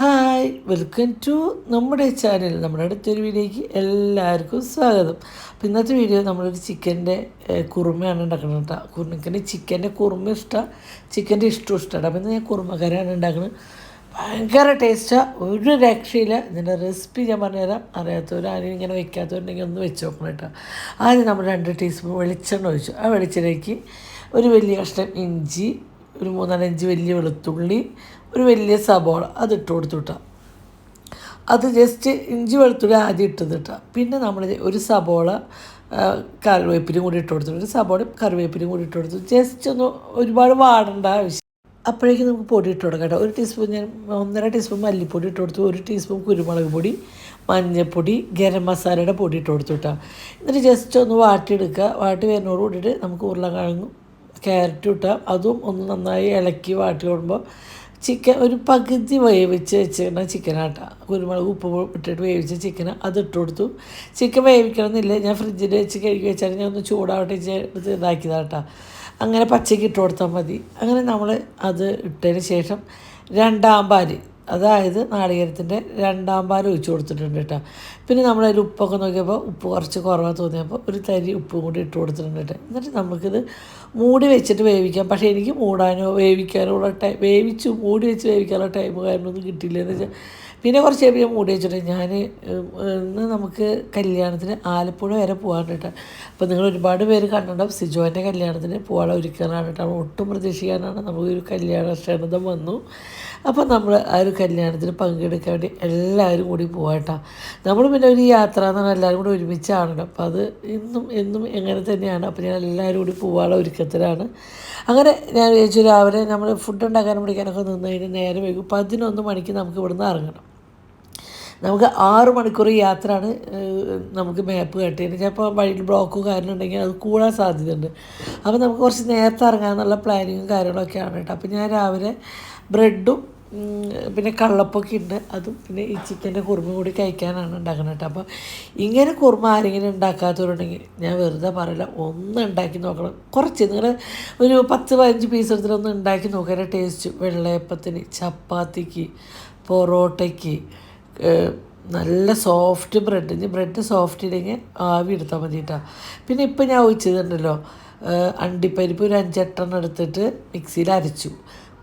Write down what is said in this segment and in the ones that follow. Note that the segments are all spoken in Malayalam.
ഹായ് വെൽക്കം ടു നമ്മുടെ ചാനൽ. നമ്മുടെ അടുത്തൊരു വീഡിയോയ്ക്ക് എല്ലാവർക്കും സ്വാഗതം. അപ്പോൾ ഇന്നത്തെ വീഡിയോ നമ്മളൊരു ചിക്കൻ്റെ കുറുമയാണ് ഉണ്ടാക്കുന്നത് കേട്ടോ. എനിക്ക് ചിക്കൻ്റെ കുറുമ ഇഷ്ടമാണ്, ചിക്കൻ്റെ ഇഷ്ടമാണ്. അപ്പോൾ ഇന്ന് ഞാൻ കുറുമക്കറിയാണ് ഉണ്ടാക്കുന്നത്. ഭയങ്കര ടേസ്റ്റാണ്, ഒരു രക്ഷയില്ല. ഇതിൻ്റെ റെസിപ്പി ഞാൻ പറഞ്ഞുതരാം. അറിയാത്തവർ ആരെയും ഇങ്ങനെ വെക്കാത്തവരുണ്ടെങ്കിൽ ഒന്ന് വെച്ച് നോക്കണം കേട്ടോ. ആദ്യം നമ്മൾ 2 ടീസ്പൂൺ വെളിച്ചെണ്ണ ഒഴിച്ചു. ആ വെളിച്ചെണ്ണയ്ക്ക് ഒരു വലിയ കഷ്ണം ഇഞ്ചി, ഒരു 3-4 വലിയ വെളുത്തുള്ളി, ഒരു വലിയ സബോള അതിട്ട് കൊടുത്തു. അത് ജസ്റ്റ് ഇഞ്ചി വെളുത്തുള്ളി ആദ്യം ഇട്ടത് പിന്നെ നമ്മൾ ഒരു സബോള കറിവേപ്പിലും കൂടി ഇട്ട് കൊടുത്തു. ഒരു സബോളയും കറിവേപ്പിലും കൂടി ഇട്ട് കൊടുത്തു. ജസ്റ്റ് ഒന്ന് ഒരുപാട് വാടേണ്ട ആവശ്യം. അപ്പോഴേക്കും നമുക്ക് പൊടി ഇട്ട് കൊടുക്കാം കേട്ടോ. 1 ടീസ്പൂൺ ഞാൻ 1.5 ടീസ്പൂൺ മല്ലിപ്പൊടി ഇട്ട് കൊടുത്തു. 1 ടീസ്പൂൺ കുരുമുളക് പൊടി, മഞ്ഞൾപ്പൊടി, ഗരം മസാലയുടെ പൊടി ഇട്ട് കൊടുത്തു എന്നിട്ട് ജസ്റ്റ് ഒന്ന് വാട്ടിയെടുക്കുക. വാട്ടി വരുന്നതോട് കൂടിയിട്ട് നമുക്ക് ഉരുളക്കിഴങ്ങും ക്യാരറ്റും ഇട്ടാൽ അതും ഒന്ന് നന്നായി ഇളക്കി വാട്ടി കൊടുക്കുമ്പോൾ ചിക്കൻ ഒരു പകുതി വേവിച്ച് വെച്ചിരുന്ന ചിക്കനാട്ടാ. കുരുമുളക് ഉപ്പ് ഇട്ടിട്ട് വേവിച്ച ചിക്കൻ അത് ഇട്ട് കൊടുത്തു. ചിക്കൻ വേവിക്കണമെന്നില്ല, ഞാൻ ഫ്രിഡ്ജിൽ വെച്ച് കഴുകി വെച്ചാൽ ഞാൻ ഒന്ന് ചൂടാവട്ടെ എടുത്ത് ഇതാക്കിയതാട്ടാ. അങ്ങനെ പച്ചയ്ക്ക് ഇട്ട് കൊടുത്താൽ മതി. അങ്ങനെ നമ്മൾ അത് ഇട്ടതിന് ശേഷം 2-ാം പാൽ, അതായത് നാളികേരത്തിൻ്റെ 2-ാം പാൽ ഒഴിച്ച് കൊടുത്തിട്ടുണ്ട് കേട്ടോ. പിന്നെ നമ്മളതിൽ ഉപ്പൊക്കെ നോക്കിയപ്പോൾ ഉപ്പ് കുറച്ച് കുറവാണ് തോന്നിയപ്പോൾ ഒരു തരി ഉപ്പും കൂടി ഇട്ട് കൊടുത്തിട്ടുണ്ട് കേട്ടോ. എന്നിട്ട് നമുക്കിത് മൂടി വെച്ചിട്ട് വേവിക്കാം. പക്ഷേ എനിക്ക് മൂടാനോ വേവിക്കാനോ ഉള്ള വേവിച്ച് മൂടി വെച്ച് വേവിക്കാനുള്ള ടൈം കാര്യമൊന്നും കിട്ടിയില്ല. എന്ന് വെച്ചാൽ പിന്നെ കുറച്ച് കഴിയുമ്പോൾ മൂടി വെച്ചിട്ട് ഞാൻ ഇന്ന് നമുക്ക് കല്യാണത്തിന് ആലപ്പുഴ വരെ പോകാൻ കേട്ടോ. അപ്പോൾ നിങ്ങൾ ഒരുപാട് പേര് കണ്ടിട്ടുണ്ടാവും. സിജോൻ്റെ കല്യാണത്തിന് പോകാൻ ഒരുക്കാനാണ് കേട്ടോ. ഒട്ടും പ്രതീക്ഷിക്കാനാണ് നമുക്കൊരു കല്യാണ ക്ഷണിതം വന്നു. അപ്പോൾ നമ്മൾ ആ ഒരു കല്യാണത്തിന് പങ്കെടുക്കാൻ വേണ്ടി എല്ലാവരും കൂടി പോകാട്ടോ. നമ്മൾ പിന്നെ ഒരു യാത്ര എന്ന് പറഞ്ഞാൽ എല്ലാവരും കൂടി ഒരുമിച്ചാണല്ലോ. അപ്പോൾ അത് എന്നും എങ്ങനെ തന്നെയാണ്. അപ്പോൾ ഞാൻ എല്ലാവരും കൂടി പോകാനുള്ള ഒരുക്കത്തിലാണ്. അങ്ങനെ ഞാൻ വിചാരിച്ചു രാവിലെ നമ്മൾ ഫുഡ് ഉണ്ടാക്കാനും പിടിക്കാനൊക്കെ നിന്ന് കഴിഞ്ഞാൽ നേരം വൈകും. 11 മണിക്ക് നമുക്ക് ഇവിടുന്ന് ഇറങ്ങണം. നമുക്ക് 6 മണിക്കൂർ യാത്രയാണ് നമുക്ക് മാപ്പ് കട്ടിയത്. ചിലപ്പോൾ വഴിയിൽ ബ്ലോക്കും കാര്യങ്ങളുണ്ടെങ്കിൽ അത് കൂടാൻ സാധ്യതയുണ്ട്. അപ്പോൾ നമുക്ക് കുറച്ച് നേരത്തെ ഇറങ്ങാമെന്നുള്ള പ്ലാനിങ്ങും കാര്യങ്ങളൊക്കെയാണ് കേട്ടോ. അപ്പോൾ ഞാൻ രാവിലെ ബ്രെഡും പിന്നെ കള്ളപ്പൊക്കെ ഉണ്ട്, അതും പിന്നെ ഈ ചിക്കൻ്റെ കുറുമ കൂടി കഴിക്കാനാണ് ഉണ്ടാക്കുന്നത് കേട്ടോ. അപ്പോൾ ഇങ്ങനെ കുറുമ ആരെങ്കിലും ഉണ്ടാക്കാത്തവരുണ്ടെങ്കിൽ ഞാൻ വെറുതെ പറയില്ല, ഒന്ന് ഉണ്ടാക്കി നോക്കണം. കുറച്ച് നിങ്ങൾ ഒരു 10-15 പീസ് എടുത്തിട്ടൊന്ന് ഉണ്ടാക്കി നോക്കാൻ ടേസ്റ്റ്. വെള്ളയപ്പത്തിന്, ചപ്പാത്തിക്ക്, പൊറോട്ടയ്ക്ക് നല്ല സോഫ്റ്റ് ബ്രെഡ്. ഇനി ബ്രെഡ് സോഫ്റ്റ് ഇല്ലെങ്കിൽ ആവി എടുത്താൽ മതി കേട്ടോ. പിന്നെ ഇപ്പം ഞാൻ ഒഴിച്ചതുണ്ടല്ലോ, അണ്ടിപ്പരിപ്പ് ഒരു 5-8 എടുത്തിട്ട് മിക്സിയിൽ അരച്ചു.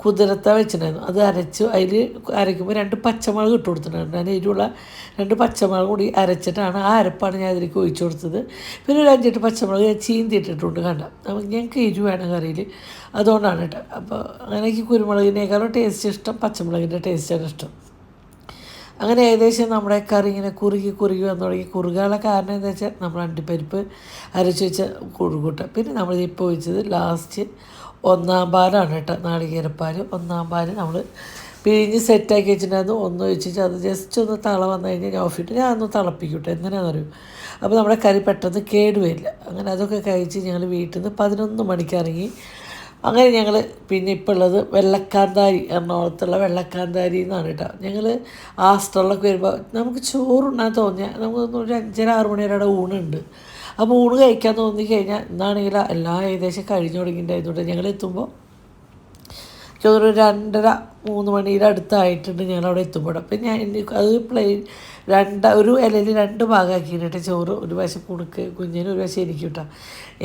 കുതിരത്ത വെച്ചിട്ടുണ്ടായിരുന്നു, അത് അരച്ചു. അതിൽ അരയ്ക്കുമ്പോൾ 2 പച്ചമുളക് ഇട്ട് കൊടുത്തിട്ടുണ്ടായിരുന്നു. ഞാൻ എരിവുള്ള 2 പച്ചമുളക് കൂടി അരച്ചിട്ടാണ് ആ അരപ്പാണ് ഞാൻ അതിലേക്ക് ഒഴിച്ചു കൊടുത്തത്. പിന്നെ ഒരു 5-8 പച്ചമുളക് ഞാൻ ചീന്തിയിട്ടിട്ടുണ്ട് കണ്ട. നമുക്ക് ഞങ്ങൾക്ക് എരിവ് വേണം കറിയിൽ, അതുകൊണ്ടാണ് കേട്ടോ. അപ്പോൾ അങ്ങനെ എനിക്ക് കുരുമുളകിനേക്കാളും ടേസ്റ്റ് ഇഷ്ടം പച്ചമുളകിൻ്റെ ടേസ്റ്റാണ് ഇഷ്ടം. അങ്ങനെ ഏകദേശം നമ്മുടെ കറി ഇങ്ങനെ കുറുകി വന്നു തുടങ്ങി. കുറുകാനുള്ള കാരണം എന്താ വെച്ചാൽ നമ്മൾ അണ്ടിപ്പരിപ്പ് അരച്ച് വെച്ച കുറുകൂട്ട. പിന്നെ നമ്മൾ ഇപ്പോൾ ഒഴിച്ചത് ലാസ്റ്റ് 1-ാം പാലാണ് കേട്ടോ, നാളികേരപ്പാൽ. 1-ാം പാൽ നമ്മൾ പിഴിഞ്ഞ് സെറ്റാക്കി വെച്ചിട്ടുണ്ടായിരുന്നു. ഒന്ന് ഒഴിച്ചിട്ട് അത് ജസ്റ്റ് ഒന്ന് തള വന്നു കഴിഞ്ഞാൽ ഞാൻ ഓഫ് ചെയ്തിട്ട് ഞാൻ ഒന്ന് തിളപ്പിക്കട്ടെ. എന്തിനാണെന്ന് അറിയും, അപ്പോൾ നമ്മുടെ കറി പെട്ടെന്ന് കേടുവരില്ല. അങ്ങനെ അതൊക്കെ കഴിച്ച് ഞങ്ങൾ വീട്ടിൽ നിന്ന് 11 മണിക്ക് ഇറങ്ങി. അങ്ങനെ ഞങ്ങൾ പിന്നെ ഇപ്പോൾ ഉള്ളത് വെള്ളക്കാന്താരി, എറണാകുളത്തുള്ള വെള്ളക്കാന്താരി എന്നാണ് കേട്ടോ. ഞങ്ങൾ ഹാസ്റ്റലിലൊക്കെ വരുമ്പോൾ നമുക്ക് ചോറുണ്ണാൻ തോന്നിയാൽ നമുക്ക് ഒരു 5-6 മണി വരെ അവിടെ ഊണുണ്ട്. അപ്പോൾ ഊണ് കഴിക്കാൻ തോന്നിക്കഴിഞ്ഞാൽ എന്നാണെങ്കിൽ എല്ലാം ഏകദേശം കഴിഞ്ഞു തുടങ്ങിയിട്ടുണ്ടായതുകൊണ്ട് ഞങ്ങൾ എത്തുമ്പോൾ ഒരു 2:30-3 മണിയുടെ അടുത്തായിട്ടുണ്ട് ഞങ്ങളവിടെ എത്തുമ്പോൾ. അപ്പം ഞാൻ അത് ഒരു ഇലയിൽ 2 ഭാഗമാക്കിയിട്ട് ചോറ് ഒരു വശം കുണുക്ക് കുഞ്ഞിന് ഒരു വശം എനിക്ക് കിട്ടാം.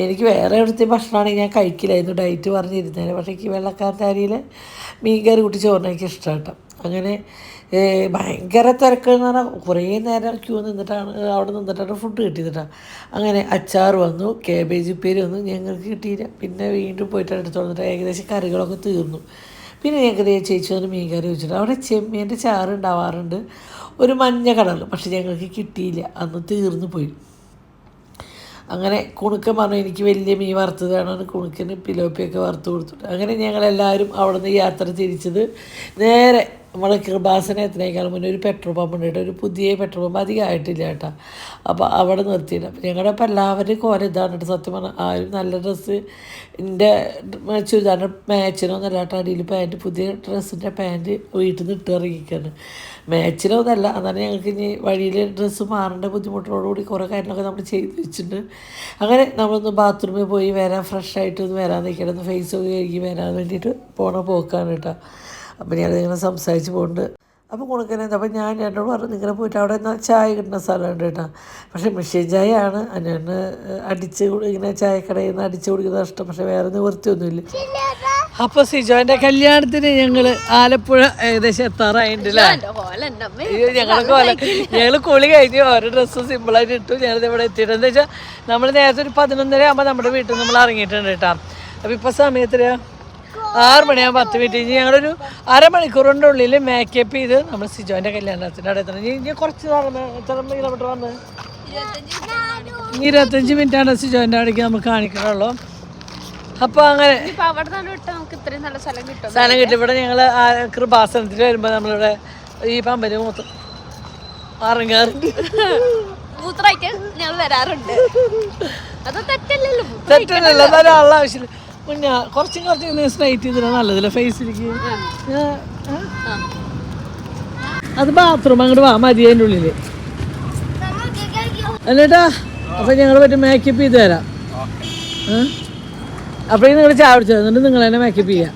എനിക്ക് വേറെ എവിടുത്തെ ഭക്ഷണമാണെങ്കിൽ ഞാൻ കഴിക്കില്ലായിരുന്നു, ഡയറ്റ് പറഞ്ഞിരുന്നേനെ. പക്ഷേ എനിക്ക് വെള്ളക്കാന്താരിയിൽ മീൻകറി കൂട്ടി ചോറിന് എനിക്ക് ഇഷ്ടം കേട്ടോ. അങ്ങനെ ഭയങ്കര തിരക്കെന്ന് പറഞ്ഞാൽ കുറേ നേരം ക്യൂ നിന്നിട്ടാണ് അവിടെ നിന്നിട്ടാണ് ഫുഡ് കിട്ടിയതിട്ടാ. അങ്ങനെ അച്ചാർ വന്നു, കേബേജ് ഉപ്പേരി വന്നു, ഞങ്ങൾക്ക് കിട്ടിയില്ല. പിന്നെ വീണ്ടും പോയിട്ട് എടുത്ത് വന്നിട്ട് ഏകദേശം കറികളൊക്കെ തീർന്നു. പിന്നെ ഞങ്ങൾക്ക് ചേച്ചി വന്ന് മീൻ കറി വെച്ചിട്ട് അവിടെ ചെമ്മീൻ്റെ ചാറ് ഉണ്ടാവാറുണ്ട്, ഒരു മഞ്ഞ കളറിൽ. പക്ഷെ ഞങ്ങൾക്ക് കിട്ടിയില്ല, അന്ന് തീർന്നു പോയി. അങ്ങനെ കുണുക്കൻ പറഞ്ഞു എനിക്ക് വലിയ മീൻ വറുത്തത് വേണമെന്ന് കുണുക്കിന് പിലോപ്പിയൊക്കെ വറുത്ത് കൊടുത്തിട്ട് അങ്ങനെ ഞങ്ങളെല്ലാവരും അവിടെ നിന്ന് യാത്ര തിരിച്ചത് നേരെ നമ്മളെ കൃപാസനത്തിനേക്കാളും മുന്നേ ഒരു പെട്രോൾ പമ്പ് ഉണ്ട് കേട്ടോ. ഒരു പുതിയ പെട്രോൾ പമ്പ് അധികം ആയിട്ടില്ല കേട്ടോ. അപ്പോൾ അവിടെ നിർത്തിയിട്ട് അപ്പോൾ ഞങ്ങളുടെ ഇപ്പോൾ എല്ലാവരും കോല ഇതാണ് കേട്ടോ. സത്യം പറഞ്ഞാൽ ആരും നല്ല ഡ്രസ്സ് എൻ്റെ ചുരിദാറിൻ്റെ മാച്ചിനൊന്നല്ല കേട്ടോ. അടിയിൽ പാൻറ്റ്, പുതിയ ഡ്രസ്സിൻ്റെ പാൻറ്റ് വീട്ടിൽ നിന്ന് ഇട്ട് ഇറങ്ങിക്കാണ്. മാച്ചിനൊന്നല്ല, എന്നാലും ഞങ്ങൾക്ക് ഇനി വഴിയിൽ ഡ്രസ്സ് മാറേണ്ട ബുദ്ധിമുട്ടോടുകൂടി കുറേ കാര്യങ്ങളൊക്കെ നമ്മൾ ചെയ്ത് വെച്ചിട്ടുണ്ട്. അങ്ങനെ നമ്മളൊന്ന് ബാത്റൂമിൽ പോയി വരാൻ, ഫ്രഷായിട്ടൊന്ന് വരാൻ നിൽക്കണം, ഫേസൊക്കെ കഴുകി വരാൻ വേണ്ടിയിട്ട് പോണ പോക്കാണ് കേട്ടോ. അപ്പോൾ ഞാനതിങ്ങനെ സംസാരിച്ച് പോകുന്നുണ്ട്. അപ്പോൾ കൊടുക്കുന്നത്. അപ്പോൾ ഞാൻ എന്നോട് പറഞ്ഞു നിങ്ങളെ പോയിട്ട് അവിടെ നിന്ന് ചായ കിട്ടുന്ന സ്ഥലമുണ്ട് കേട്ടോ. പക്ഷേ മെഷീൻ ചായയാണ് ഞാൻ അടിച്ച് ഇങ്ങനെ ചായക്കടയിൽ നിന്ന് അടിച്ച് കുടിക്കുന്നത് ഇഷ്ടം. പക്ഷേ വേറെ നിവൃത്തിയൊന്നുമില്ല. അപ്പോൾ സിജോൻ്റെ കല്യാണത്തിന് ഞങ്ങൾ ആലപ്പുഴ ഏകദേശം എത്താറായിട്ടില്ല. ഞങ്ങൾ കുളി കഴിഞ്ഞ് ഓരോ ഡ്രസ്സ് സിമ്പിളായിട്ട് ഇട്ടു. ഞങ്ങളിത് ഇവിടെ എത്തിയിട്ട് എന്താ വെച്ചാൽ നമ്മൾ നേരത്തെ ഒരു 11:30 ആകുമ്പോൾ നമ്മുടെ വീട്ടിൽ നമ്മൾ ഇറങ്ങിയിട്ടുണ്ട് കേട്ടോ. അപ്പോൾ ഇപ്പോൾ സമയത്തില് 6 മണിയാകുമ്പോൾ 10 മിനിറ്റ് കഴിഞ്ഞ് ഞങ്ങളൊരു അരമണിക്കൂറിൻ്റെ ഉള്ളിൽ മേക്കപ്പ് ചെയ്ത് നമ്മൾ സിജോൻ്റെ കല്യാണത്തിൻ്റെ അവിടെ എത്തണം. ഇനി കുറച്ച് എത്ര കിലോമീറ്റർ വന്ന് 25 മിനിറ്റാണ് സിജോൻ്റെ അവിടേക്ക് നമുക്ക് കാണിക്കണുള്ളൂ. അപ്പോൾ അങ്ങനെ സ്ഥലം കിട്ടും. ഇവിടെ ഞങ്ങൾ കൃപാസനത്തിൽ വരുമ്പോൾ നമ്മളിവിടെ ഈ പമ്പന് മൊത്തം ഇറങ്ങാറുണ്ട്, തെറ്റല്ലല്ലോ. ഒരാളുടെ ആവശ്യമില്ല. പിന്നെ കുറച്ചും സ്ട്രൈറ്റ് ചെയ്തിട്ടാണ് നല്ലതല്ലേ ഫേസിലേക്ക്. അത് ബാത്റൂം അങ്ങോട്ട് വാ മതി അതിൻ്റെ ഉള്ളിൽ അല്ലേട്ടാ. അപ്പം ഞങ്ങൾ പറ്റും മേക്കപ്പ് ചെയ്ത് തരാം. അപ്പോഴേക്കും നിങ്ങൾ ചായ കുടിച്ചത് എന്നിട്ട് നിങ്ങൾ തന്നെ മേക്കപ്പ് ചെയ്യാം.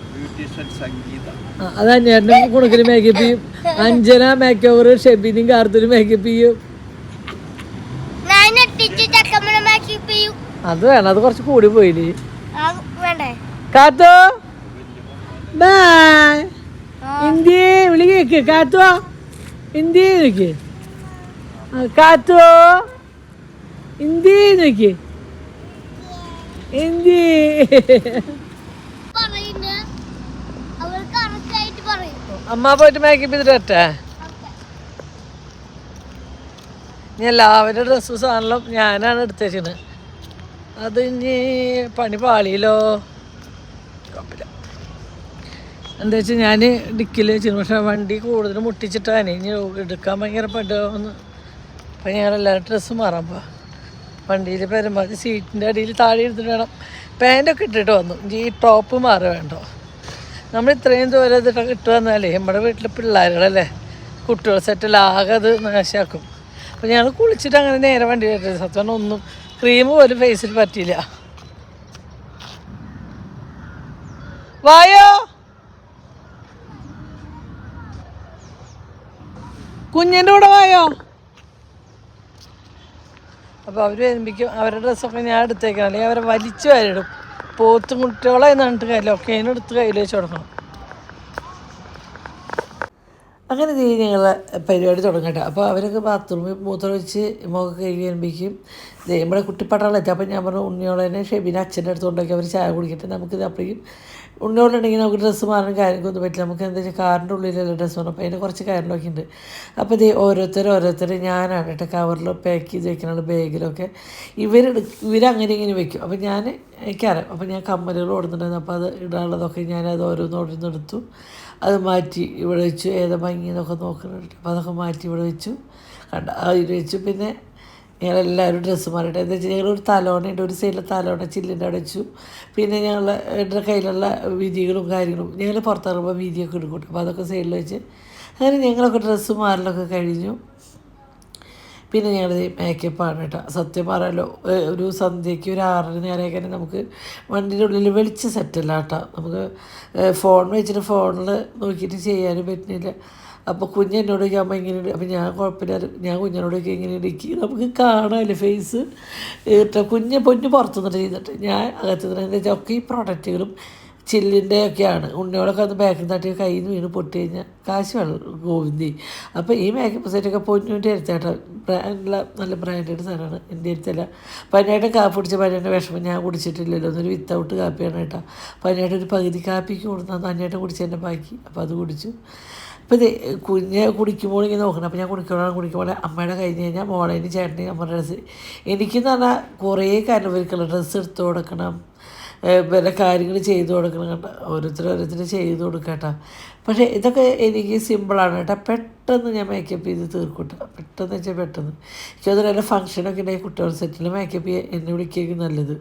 അത് അന്വേഷണം കുണക്കിൽ മേക്കപ്പ് ചെയ്യും, അഞ്ജന മേക്ക് ഓവർ, ഷെബിനും കാർത്തൂരും മേക്കപ്പ് ചെയ്യും. അത് വേണം, അത് കുറച്ച് കൂടി പോയില്ലേ കാത്തോ. ബൈ ഇന്ത്യ വിളി കേക്ക് കാത്തോ, ഇന്ത്യ നോക്കി കാത്തോ, ഇന്ത്യ നോക്കി ഇന്ത്യ. അമ്മ പോയിട്ട് മേക്കപ്പ് ചെയ്തിട്ട് പറ്റേ. ഇനി എല്ലാവരുടെ ഡ്രസ്സും സാധനം ഞാനാണ് എടുത്തേച്ചത്. അത് ഇനി പണി പാളിയില്ലോ. എന്താ വെച്ചാൽ ഞാൻ ഡിക്കിൽ വെച്ചിരുന്നു, പക്ഷേ വണ്ടി കൂടുതൽ മുട്ടിച്ചിട്ടാണ് ഇനി എടുക്കാൻ ഭയങ്കര പെടുമെന്ന്. അപ്പം ഞങ്ങളെല്ലാവരും ഡ്രസ്സ് മാറാൻ പോവാം. വണ്ടിയിൽ പരമാവധി സീറ്റിൻ്റെ അടിയിൽ താഴെ എടുത്തിട്ട് വേണം. പാൻറ്റൊക്കെ ഇട്ടിട്ട് വന്നു. ഈ ടോപ്പ് മാറുക വേണ്ടോ. നമ്മൾ ഇത്രയും ദൂരം ഇതിട്ടൊക്കെ ഇട്ട് വന്നാലേ നമ്മുടെ വീട്ടിൽ പിള്ളേരുകളല്ലേ, കുട്ടികൾ സെറ്റിലാകെ അത് നാശാക്കും. അപ്പോൾ ഞങ്ങൾ കുളിച്ചിട്ട് അങ്ങനെ നേരെ വണ്ടി കയറ്റത്. സത്യം ഒന്നും ക്രീം പോലും ഫേസിൽ പറ്റിയില്ല. വായോ കുഞ്ഞിൻ്റെ കൂടെ വായോ. അപ്പോൾ അവർ വരുമ്പോഴേക്കും അവരുടെ ഡ്രസ്സൊക്കെ ഞാൻ എടുത്തേക്കണം, അല്ലെങ്കിൽ അവരെ വലിച്ചു വരിടും. പോത്തും കുട്ടികളെ എന്നിട്ട് കാര്യമില്ല, ഒക്കെ അതിനെടുത്ത് കയ്യിൽ വെച്ച് കൊടുക്കണം. അങ്ങനെ ഞങ്ങൾ പരിപാടി തുടങ്ങട്ടെ. അപ്പോൾ അവരൊക്കെ ബാത്റൂമിൽ മൂത്രമൊഴിച്ച് മുഖം കഴുകി വരുമ്പോഴേക്കും നമ്മുടെ കുട്ടിപ്പട്ടാളെത്തി. അപ്പോൾ ഞാൻ പറഞ്ഞു ഉണ്ണിയോളനെ ഷെബിനെ അച്ഛൻ്റെ അടുത്ത് കൊണ്ടൊക്കെ അവർ ചായ കുടിക്കട്ടെ. നമുക്കിത് അപ്പോഴേക്കും ഉണ്ണിയോളുണ്ടെങ്കിൽ നമുക്ക് ഡ്രസ്സ് മാറാൻ കാര്യമൊന്നും പറ്റില്ല. നമുക്ക് എന്താ വെച്ചാൽ കാറിൻ്റെ ഉള്ളിലല്ല ഡ്രസ്സ് മാറും. അപ്പോൾ അതിന് കുറച്ച് കാര്യങ്ങളൊക്കെ ഉണ്ട്. അപ്പോൾ ഇത് ഓരോരുത്തർ ഞാനാണ് കേട്ടോ കവറിൽ പാക്ക് ചെയ്ത് വെക്കുന്നത് ബാഗിലൊക്കെ. ഇവരങ്ങനെ ഇങ്ങനെ വെക്കും. അപ്പോൾ ഞാൻ എനിക്കറിയാം. അപ്പോൾ ഞാൻ കമ്മലുകൾ ഓടുന്നുണ്ടായിരുന്നു. അപ്പോൾ അത് ഇടാനുള്ളതൊക്കെ ഞാനത് ഓരോന്നെടുത്തു. അത് മാറ്റി ഇവിടെ വെച്ചു. ഏതാ ഭംഗി എന്നൊക്കെ നോക്കുന്നുണ്ട്. അപ്പോൾ അതൊക്കെ മാറ്റി ഇവിടെ വെച്ചു. കണ്ട അതിൽ വെച്ചു. പിന്നെ ഞങ്ങളെല്ലാവരും ഡ്രസ്സ് മാറിയിട്ട് എന്താ വെച്ചാൽ ഞങ്ങളൊരു തലോണയുണ്ട്, ഒരു സൈഡിൽ തലോണ ചില്ലിൻ്റെ അവിടെ വെച്ചു. പിന്നെ ഞങ്ങളുടെ കയ്യിലുള്ള വിധികളും കാര്യങ്ങളും ഞങ്ങൾ പുറത്തിറങ്ങുമ്പോൾ വീതിയൊക്കെ എടുക്കും. അപ്പോൾ അതൊക്കെ സൈഡിൽ വെച്ച് അങ്ങനെ ഞങ്ങളൊക്കെ ഡ്രസ്സ് മാറലൊക്കെ കഴിഞ്ഞു. പിന്നെ ഞങ്ങൾ മേക്കപ്പാണ് കേട്ടോ. സത്യം പറയാമല്ലോ, ഒരു സന്ധ്യയ്ക്ക് ഒരു 6 നേരമൊക്കെ തന്നെ നമുക്ക് വണ്ടിൻ്റെ ഉള്ളിൽ വെളിച്ച് സെറ്റല്ല കേട്ടോ. നമുക്ക് ഫോൺ വെച്ചിട്ട് ഫോണിൽ നോക്കിയിട്ട് ചെയ്യാനും പറ്റുന്നില്ല. അപ്പോൾ കുഞ്ഞെന്നോട് ചോദിക്കുമ്പോൾ ഇങ്ങനെയുണ്ട്. അപ്പോൾ ഞാൻ കുഴപ്പമില്ല, ഞാൻ കുഞ്ഞിനോടൊക്കെ ഇങ്ങനെ ഇടിക്കി നമുക്ക് കാണാമല്ലോ ഫേസ് കേട്ടോ. പൊന്നു പുറത്തുനിന്നിട്ട് ചെയ്തിട്ട് ഞാൻ അകത്തുനിന്ന് എന്താ വെച്ചാൽ ഒക്കെ ഈ പ്രൊഡക്റ്റുകളും ചില്ലിൻ്റെ ഒക്കെയാണ്. ഉണ്ണിയോളൊക്കെ ഒന്ന് ബാക്കിൽ തട്ടി കയ്യിൽ നിന്ന് വീണ് പൊട്ടി കഴിഞ്ഞാൽ കാശ് വെള്ളം ഗോവിന്ദി. അപ്പോൾ ഈ മേക്കപ്പ് സെറ്റൊക്കെ പൊന്നിൻ്റെ അടുത്തേട്ടാ. നല്ല ബ്രാൻഡഡ് സാധനമാണ്. എൻ്റെ അടുത്തല്ല. പനിയായിട്ട് കാപ്പി കുടിച്ച പനിയുടെ വിഷമം ഞാൻ കുടിച്ചിട്ടില്ലല്ലോ. എന്നൊരു വിത്തൗട്ട് കാപ്പിയാണ് കേട്ടോ. പനിയായിട്ട് ഒരു പകുതി കാപ്പിക്ക് കൊടുത്താൽ പനിയായിട്ട് കുടിച്ചതിൻ്റെ ബാക്കി. അപ്പോൾ അത് കുടിച്ചു. അപ്പോൾ ഇത് കുഞ്ഞ് കുടിക്കുമ്പോൾ ഇങ്ങനെ നോക്കണം. അപ്പോൾ ഞാൻ കുടിക്കുമ്പോൾ അമ്മയുടെ കഴിഞ്ഞ് കഴിഞ്ഞാൽ മോളേനും ചേട്ടനെയും അമ്മയുടെ ഡ്രസ്സ്. എനിക്കെന്ന് പറഞ്ഞാൽ കുറേ കാര്യം ഇവർക്കുള്ള ഡ്രസ്സ് എടുത്ത് കൊടുക്കണം, പല കാര്യങ്ങൾ ചെയ്തു കൊടുക്കണം കേട്ടോ. ഓരോരുത്തർ ചെയ്ത് കൊടുക്കാം കേട്ടോ. പക്ഷേ ഇതൊക്കെ എനിക്ക് സിമ്പിളാണ് കേട്ടോ. പെട്ടെന്ന് ഞാൻ മേക്കപ്പ് ചെയ്ത് തീർക്കും കേട്ടോ. പെട്ടെന്ന് വെച്ചാൽ പെട്ടെന്ന്. എനിക്കതൊരു നല്ല ഫംഗ്ഷനൊക്കെ ഉണ്ടെങ്കിൽ കുട്ടികളുടെ സെറ്റിൽ മേക്കപ്പ് ചെയ്യാൻ എന്നെ വിളിക്കുകയും നല്ലത്.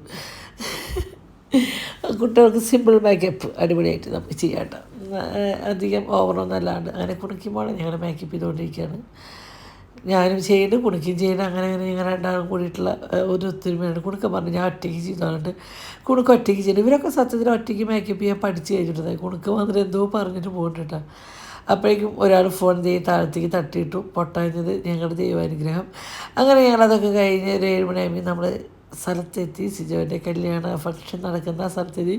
കുട്ടികൾക്ക് സിമ്പിൾ മേക്കപ്പ് അടിപൊളിയായിട്ട് നമുക്ക് ചെയ്യാം കേട്ടോ. അധികം ഓവറൊന്നും അല്ലാണ്ട് അങ്ങനെ കുണിക്കുമ്പോൾ ഞങ്ങൾ മേക്കപ്പ് ചെയ്തുകൊണ്ടിരിക്കുകയാണ്. ഞാനും ചെയ്യുന്നു, കുണിക്കും ചെയ്യുന്നു. അങ്ങനെ ഞങ്ങൾ രണ്ടാളും കൂടിയിട്ടുള്ള ഒരു ഒത്തൊരുമയാണ്. കുണുക്കം പറഞ്ഞു ഞാൻ ഒറ്റയ്ക്ക് ചെയ്തോണ്ട് കുണുക്ക് ഒറ്റയ്ക്ക് ചെയ്യുന്നു. ഇവരൊക്കെ സത്യത്തിൽ ഒറ്റയ്ക്ക് മേക്കപ്പ് ചെയ്യാൻ പഠിച്ച് കഴിഞ്ഞിട്ടുണ്ട്. കുണുക്ക് വന്നിട്ട് എന്തോ പറഞ്ഞിട്ട് പോകുന്നുണ്ട് കേട്ടോ. അപ്പോഴേക്കും ഒരാൾ ഫോൺ താഴത്തേക്ക് തട്ടിയിട്ടു, പൊട്ടാഞ്ഞത് ഞങ്ങളുടെ ദൈവാനുഗ്രഹം. അങ്ങനെ ഞങ്ങളതൊക്കെ കഴിഞ്ഞ് ഒരു 7 മണിയാകുമ്പോൾ നമ്മൾ സ്ഥലത്തെത്തി. സിജോൻ്റെ കല്യാണ ഫംഗ്ഷൻ നടക്കുന്ന സ്ഥലത്തെത്തി.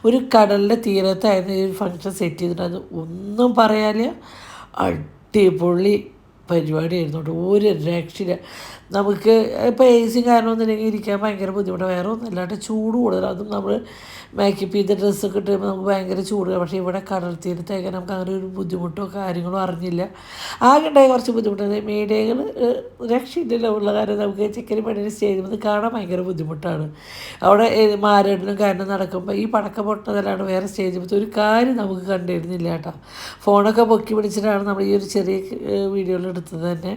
ഒരു കടലിൻ്റെ തീരത്തായിരുന്നു ഈ ഒരു ഫംഗ്ഷൻ സെറ്റ് ചെയ്തിട്ടുണ്ടായിരുന്നു. ഒന്നും പറയാനില്ല, അടിപൊളി പരിപാടിയായിരുന്നു കേട്ടോ. ഒരു രക്ഷയില്ല. നമുക്ക് ഇപ്പോൾ എ സി കാരണമൊന്നുമില്ലെങ്കിൽ ഇരിക്കാൻ ഭയങ്കര ബുദ്ധിമുട്ടാണ്. വേറെ ഒന്നും അല്ലാണ്ട് ചൂട് കൂടുതൽ. അതും നമ്മൾ മേക്കപ്പ് ചെയ്ത ഡ്രസ്സൊക്കെ ഇട്ടുമ്പോൾ നമുക്ക് ഭയങ്കര ചൂടാണ്. പക്ഷേ ഇവിടെ കടൽ തീരത്തേക്ക് നമുക്ക് അങ്ങനെ ഒരു ബുദ്ധിമുട്ടോ കാര്യങ്ങളോ അറിഞ്ഞില്ല. ആകെ ഉണ്ടായ കുറച്ച് ബുദ്ധിമുട്ടുണ്ട്. മീഡിയകൾ രക്ഷയില്ലല്ലോ ഉള്ള കാര്യം. നമുക്ക് ചിക്കനും പെണ്ണിന് സ്റ്റേജിൽ കാണാൻ ഭയങ്കര ബുദ്ധിമുട്ടാണ്. അവിടെ മാരടിലും കാരണം നടക്കുമ്പോൾ ഈ പടക്ക പൊട്ടതല്ലാണ്ട് വേറെ സ്റ്റേജിൽ ഒരു കാര്യം നമുക്ക് കണ്ടിരുന്നില്ല കേട്ടോ. ഫോണൊക്കെ പൊക്കി പിടിച്ചിട്ടാണ് നമ്മൾ ഈ ഒരു ചെറിയ വീഡിയോയിൽ എടുത്തത് തന്നെ.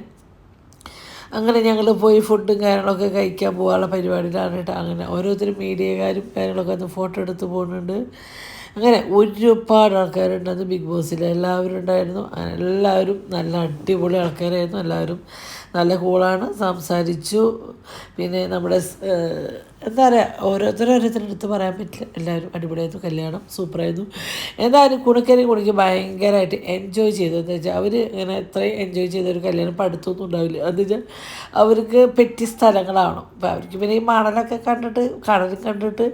അങ്ങനെ ഞങ്ങൾ പോയി ഫുഡും കാര്യങ്ങളൊക്കെ കഴിക്കാൻ പോകാനുള്ള പരിപാടിയിലാണ് കേട്ടോ. അങ്ങനെ ഓരോരുത്തരും മീഡിയക്കാരും കാര്യങ്ങളൊക്കെ വന്ന് ഫോട്ടോ എടുത്ത് പോകുന്നുണ്ട്. അങ്ങനെ ഒരുപാട് ആൾക്കാരുണ്ട്. അത് ബിഗ് ബോസിൽ എല്ലാവരും ഉണ്ടായിരുന്നു. എല്ലാവരും നല്ല അടിപൊളി ആൾക്കാരായിരുന്നു. എല്ലാവരും നല്ല കൂളാണ്, സംസാരിച്ചു. പിന്നെ നമ്മുടെ എന്താ പറയുക, ഓരോരുത്തരെടുത്ത് പറയാൻ പറ്റില്ല. എല്ലാവരും അടിപൊളിയായിരുന്നു. കല്യാണം സൂപ്പറായിരുന്നു. എന്തായാലും കുണിക്ക് ഭയങ്കരമായിട്ട് എൻജോയ് ചെയ്തു. എന്താ വെച്ചാൽ അവർ ഇങ്ങനെ എത്രയും എൻജോയ് ചെയ്തൊരു കല്യാണം പഠിത്തമൊന്നും ഉണ്ടാവില്ല. എന്ന് വെച്ചാൽ അവർക്ക് പറ്റിയ സ്ഥലങ്ങളാണ്. അപ്പോൾ അവർക്ക് പിന്നെ ഈ മണലൊക്കെ കണ്ടിട്ട് കടലും കണ്ടിട്ട്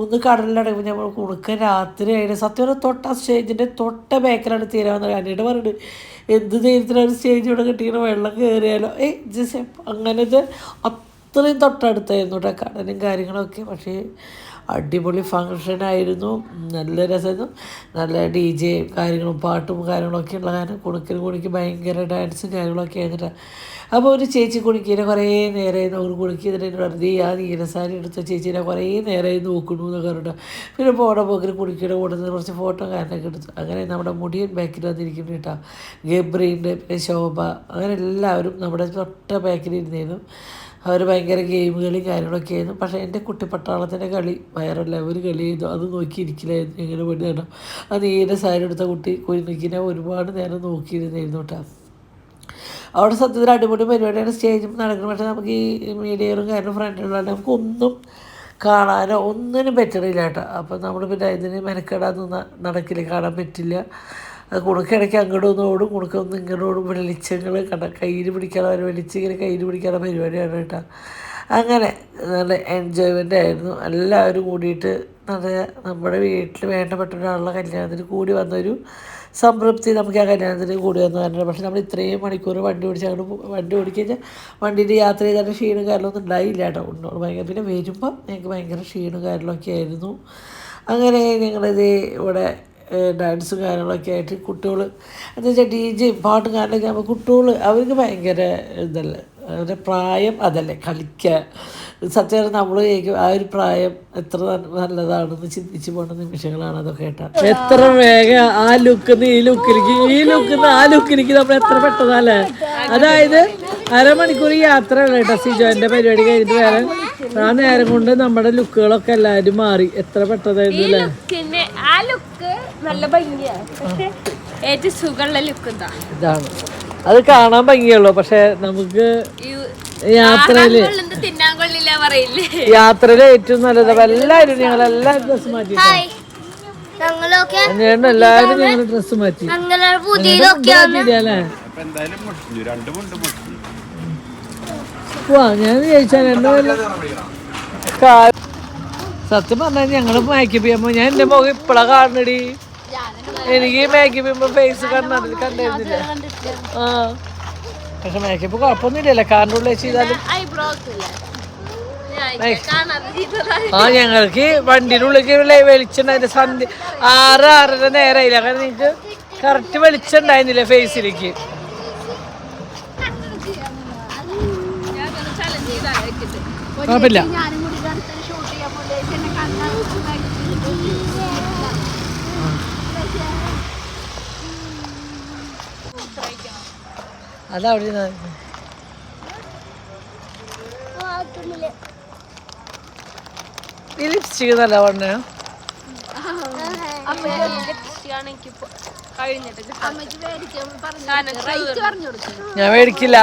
ഒന്ന് കടലിലടങ്ങുമ്പോൾ നമ്മൾ കുണുക്ക രാത്രി ആയിട്ട് സത്യം തൊട്ട സ്റ്റേജിൻ്റെ തൊട്ട ബേക്കലാണ് തീരാമെന്ന് കണ്ടിട്ട് പറഞ്ഞിട്ട് എന്ത് ധൈര്യത്തിലാണ് സ്റ്റേജ് ഇവിടെ കിട്ടിയിട്ട് വെള്ളം കയറിയാലോ ജസ്റ്റ് അങ്ങനത്തെ അത്രയും തൊട്ടടുത്തായിരുന്നു കേട്ടോ കടലും കാര്യങ്ങളൊക്കെ. പക്ഷേ അടിപൊളി ഫങ്ഷനായിരുന്നു. നല്ല രസമായിരുന്നു. നല്ല DJ കാര്യങ്ങളും പാട്ടും കാര്യങ്ങളൊക്കെ ഉള്ള കാരണം കുണിക്ക് ഭയങ്കര ഡാൻസും കാര്യങ്ങളൊക്കെ ആയിരുന്നിട്ട്. അപ്പോൾ ഒരു ചേച്ചി കുണിക്കിനെ കുറേ നേരമായിരുന്നു അവർ കുണിക്കിതിനെ വെറുതെ ആ നീലസാരി എടുത്ത ചേച്ചീനെ കുറേ നേരമായി നോക്കണു എന്നൊക്കെ പറഞ്ഞിട്ട്. പിന്നെ പോക്കിൽ കുണിക്കിയുടെ കൂടെ നിന്ന് കുറച്ച് ഫോട്ടോ കാര്യങ്ങളൊക്കെ എടുത്തു. അങ്ങനെ നമ്മുടെ മുടിയൻ ബാക്കിൽ വന്നിരിക്കുന്നു കേട്ടോ. ഗബ്രിയുണ്ട്, പിന്നെ ശോഭ, അങ്ങനെ എല്ലാവരും നമ്മുടെ തൊട്ട ബാക്കിൽ ഇരുന്നിരുന്നു. അവർ ഭയങ്കര ഗെയിമുകളും കാര്യങ്ങളൊക്കെ ആയിരുന്നു. പക്ഷേ എൻ്റെ കുട്ടിപ്പട്ടാളത്തിൻ്റെ കളി വേറെ ലെവൽ കളിയായിരുന്നു. അത് നോക്കിയിരിക്കില്ലായിരുന്നു എങ്ങനെ വേണ്ടി കേട്ടോ. ആ നീല സാരി എടുത്ത കുട്ടി കുഞ്ഞിനെ ഒരുപാട് നേരം നോക്കിയിരുന്നായിരുന്നു കേട്ടോ. അവിടെ സത്യത്തിൽ അടിപൊളി പരിപാടിയാണ് സ്റ്റേജിൽ നടക്കുന്നത്. പക്ഷേ നമുക്ക് ഈ മീഡിയകളും കാര്യങ്ങളും ഫ്രണ്ടിലുള്ള നമുക്കൊന്നും കാണാനോ ഒന്നിനും പറ്റണില്ല കേട്ടോ. അപ്പോൾ നമ്മൾ പിന്നെ ഇതിന് മെനക്കെടാതൊന്നും നടക്കില്ല, കാണാൻ പറ്റില്ല. അത് കുണുക്കിടയ്ക്ക് അങ്ങോട്ടും ഒന്ന് ഓടും, കുണുക്കൊന്നും ഇങ്ങോട്ടും വെളിച്ചങ്ങൾ കയ്യിൽ പിടിക്കാനുള്ള വെളിച്ചിങ്ങനെ കയ്യിൽ പിടിക്കാനുള്ള പരിപാടിയാണ് കേട്ടോ. അങ്ങനെ നല്ല എൻജോയ്മെൻ്റ് ആയിരുന്നു. എല്ലാവരും കൂടിയിട്ട് നല്ല നമ്മുടെ വീട്ടിൽ വേണ്ടപ്പെട്ട ഒരാളുടെ കല്യാണത്തിന് കൂടി വന്നൊരു സംതൃപ്തി നമുക്ക് ആ കല്യാണത്തിന് കൂടി വന്നു പറഞ്ഞിട്ട്. പക്ഷേ നമ്മൾ ഇത്രയും മണിക്കൂർ വണ്ടി ഓടിക്കഴിഞ്ഞാൽ വണ്ടിയിൽ യാത്ര ചെയ്താൽ ക്ഷീണം കാര്യങ്ങളൊന്നും ഉണ്ടായില്ല കേട്ടോ. ഭയങ്കര പിന്നെ വരുമ്പോൾ ഞങ്ങൾക്ക് ഭയങ്കര ക്ഷീണം കാര്യങ്ങളൊക്കെ ആയിരുന്നു. അങ്ങനെ ഞങ്ങളിത് ഇവിടെ ഡാൻസും കാര്യങ്ങളൊക്കെ ആയിട്ട് കുട്ടികൾ എന്താ വെച്ചാൽ DJ പാട്ടും കാര്യങ്ങളൊക്കെ ആകുമ്പോൾ കുട്ടികൾ അവർക്ക് ഭയങ്കര ഇതല്ലേ, അവരുടെ പ്രായം അതല്ലേ കളിക്കുക. സത്യം നമ്മൾ ആ ഒരു പ്രായം എത്ര നല്ലതാണെന്ന് ചിന്തിച്ച് പോകുന്ന നിമിഷങ്ങളാണ് അതൊക്കെ കേട്ടോ. എത്ര വേഗം ആ ലുക്കിന്ന് ഈ ലുക്കിന്ന് ആ ലുക്കിലേക്ക് നമ്മൾ എത്ര പെട്ടതല്ലേ. അതായത് അരമണിക്കൂർ യാത്രയാണ് കേട്ടോ സിജോൻ്റെ പരിപാടി കഴിഞ്ഞിട്ട് വരാൻ. ആ നേരം കൊണ്ട് നമ്മുടെ ലുക്കുകളൊക്കെ എല്ലാവരും മാറി. എത്ര പെട്ടതായിരുന്നു അല്ലേ. ആ ലുക്ക് നല്ല ഭംഗിയാണ്. പക്ഷെ ഏറ്റവും സുഖമുള്ള ലുക്ക് ഇതാണ്. അത് കാണാൻ ഭംഗിയുള്ളൂ. പക്ഷെ നമുക്ക് യാത്രയില് ഏറ്റവും നല്ലത് എല്ലാവരും ഞങ്ങളെല്ലാവരും ഡ്രസ്സ് മാറ്റി. എല്ലാവരും ഞങ്ങൾ ഡ്രസ്സ് മാറ്റി അല്ലേ. ഞാൻ ചോദിച്ചാൽ സത്യം പറഞ്ഞാൽ ഞങ്ങൾ മേക്കപ്പ് ചെയ്യുമ്പോൾ ഞാൻ എൻ്റെ മുഖം ഇപ്പഴാ കാണണടി. എനിക്ക് മേക്കപ്പ് ചെയ്യുമ്പോൾ ഫേസ് കണ്ടിരുന്നില്ല. ആ പക്ഷെ മേക്കപ്പ് കുഴപ്പമൊന്നുമില്ലല്ലോ. കാറിൻ്റെ ഉള്ളിൽ ചെയ്താലും ഞങ്ങൾക്ക് വണ്ടിയുടെ ഉള്ളിൽ വെളിച്ചുണ്ടായിരുന്നു. സന്ധ്യ 6-6:30 നേരമായില്ല. കാരണം നിങ്ങൾക്ക് കറക്റ്റ് വെളിച്ചുണ്ടായിരുന്നില്ല ഫേസിലേക്ക്. കുഴപ്പമില്ല. അതവിടെ ഈ ലിപ്സ്റ്റിക് നല്ല പറഞ്ഞ ഞാൻ മേടിക്കില്ല.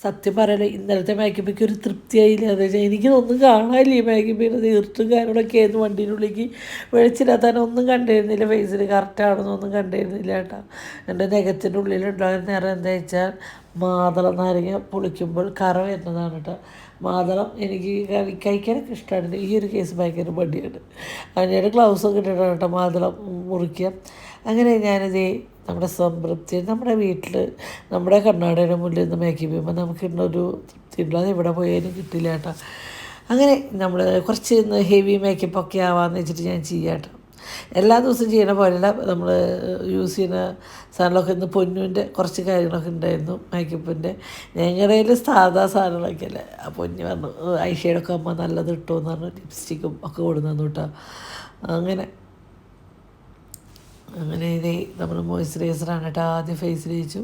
സത്യം പറയല ഇന്നലത്തെ മേക്കപ്പിക്ക് ഒരു തൃപ്തിയായില്ല. എന്ന് വെച്ചാൽ എനിക്കിതൊന്നും കാണാനില്ല. ഈ മേക്കപ്പിൻ്റെ തീർത്തും കാര്യങ്ങളൊക്കെ ആയിരുന്നു. വണ്ടീനുള്ളിലേക്ക് വെളിച്ചില്ലാത്താൻ ഒന്നും കണ്ടിരുന്നില്ല. ഫേസിൽ കറക്റ്റാണെന്നൊന്നും കണ്ടിരുന്നില്ല കേട്ടോ. എൻ്റെ നഖത്തിൻ്റെ ഉള്ളിലുണ്ടായിരുന്ന നേരം എന്താ വെച്ചാൽ മാതളം നാരങ്ങ പൊളിക്കുമ്പോൾ കറ വരുന്നതാണ് കേട്ടോ. മാതളം എനിക്ക് കഴിക്കാനൊക്കെ ഇഷ്ടമാണ്. ഈ ഒരു കേസ് ഭയങ്കര മടിയാണ്. അതിൻ്റെ ഗ്ലൗസൊക്കെ ഇട്ടിട്ടാണ് കേട്ടോ മാതളം മുറിക്കുക. അങ്ങനെ ഞാനിത് നമ്മുടെ സംതൃപ്തി നമ്മുടെ വീട്ടിൽ നമ്മുടെ കണ്ണാടിയുടെ മുന്നിൽ നിന്ന് മേക്കപ്പ് ചെയ്യുമ്പോൾ നമുക്ക് ഇന്നൊരു തൃപ്തി ഉള്ളത് ഇവിടെ പോയാലും കിട്ടില്ല കേട്ടോ. അങ്ങനെ നമ്മൾ കുറച്ച് ഇന്ന് ഹെവി മേക്കപ്പൊക്കെ ആവാമെന്ന് വെച്ചിട്ട് ഞാൻ ചെയ്യാം കേട്ടോ. എല്ലാ ദിവസവും ചെയ്യണ പോലെയല്ല. നമ്മൾ യൂസ് ചെയ്യുന്ന സാധനങ്ങളൊക്കെ ഇന്ന് പൊന്നുവിൻ്റെ കുറച്ച് കാര്യങ്ങളൊക്കെ ഉണ്ടായിരുന്നു മേക്കപ്പിൻ്റെ. ഞങ്ങളുടെ കയ്യിൽ സാധാ സാധനങ്ങളൊക്കെ അല്ലേ. ആ പൊന്നു പറഞ്ഞു ഐഷേഡൊക്കെ അമ്മ നല്ലത് ഇട്ടുമെന്ന് പറഞ്ഞു ലിപ്സ്റ്റിക്കും ഒക്കെ കൊടുന്നു കേട്ടോ. അങ്ങനെ ഇതേ നമ്മൾ മോയ്സ്ചറൈസറാണ് കേട്ടോ ആദ്യം ഫേസിൽ തേച്ചു.